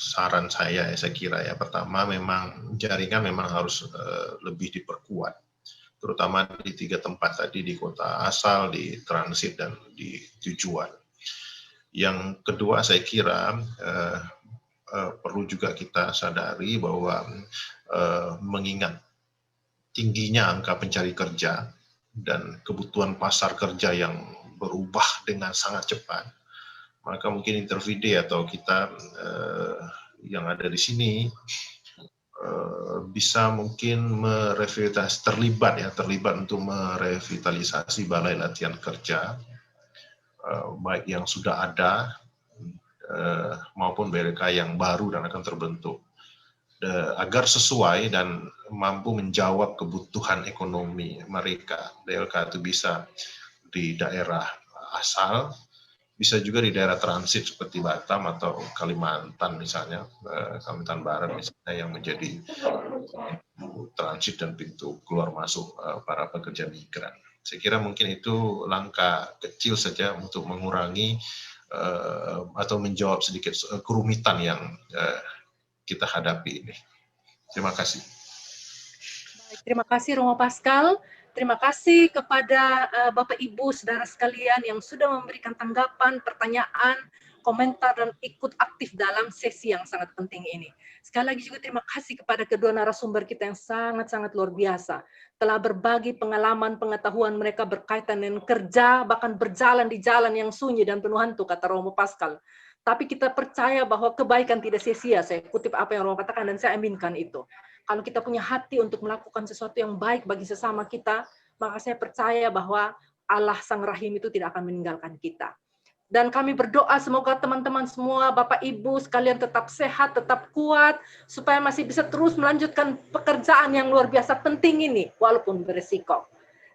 saran saya kira ya. Pertama, memang jaringan memang harus lebih diperkuat, terutama di 3 tempat tadi, di kota asal, di transit, dan di tujuan. Yang kedua, saya kira perlu juga kita sadari bahwa mengingat tingginya angka pencari kerja dan kebutuhan pasar kerja yang berubah dengan sangat cepat, maka mungkin Intervide atau kita yang ada di sini bisa mungkin terlibat untuk merevitalisasi balai latihan kerja, baik yang sudah ada maupun BLK yang baru dan akan terbentuk, agar sesuai dan mampu menjawab kebutuhan ekonomi mereka. BLK itu bisa di daerah asal, bisa juga di daerah transit seperti Batam atau Kalimantan misalnya, Kalimantan Barat misalnya, yang menjadi transit dan pintu keluar masuk para pekerja migran. Saya kira mungkin itu langkah kecil saja untuk mengurangi atau menjawab sedikit kerumitan yang kita hadapi ini. Terima kasih. Baik, terima kasih Romo Pascal. Terima kasih kepada Bapak Ibu saudara sekalian yang sudah memberikan tanggapan, pertanyaan, komentar, dan ikut aktif dalam sesi yang sangat penting ini. Sekali lagi juga terima kasih kepada kedua narasumber kita yang sangat-sangat luar biasa. Telah berbagi pengalaman, pengetahuan mereka berkaitan dengan kerja, bahkan berjalan di jalan yang sunyi dan penuh hantu, kata Romo Pascal. Tapi kita percaya bahwa kebaikan tidak sia-sia. Saya kutip apa yang Romo katakan dan saya aminkan itu. Kalau kita punya hati untuk melakukan sesuatu yang baik bagi sesama kita, maka saya percaya bahwa Allah Sang Rahim itu tidak akan meninggalkan kita. Dan kami berdoa semoga teman-teman semua, Bapak Ibu sekalian tetap sehat, tetap kuat, supaya masih bisa terus melanjutkan pekerjaan yang luar biasa penting ini, walaupun beresiko.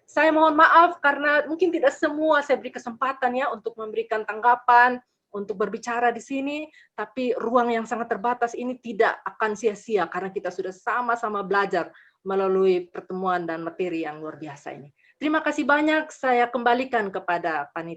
Saya mohon maaf karena mungkin tidak semua saya beri kesempatan ya untuk memberikan tanggapan, untuk berbicara di sini, tapi ruang yang sangat terbatas ini tidak akan sia-sia karena kita sudah sama-sama belajar melalui pertemuan dan materi yang luar biasa ini. Terima kasih banyak, saya kembalikan kepada panitia.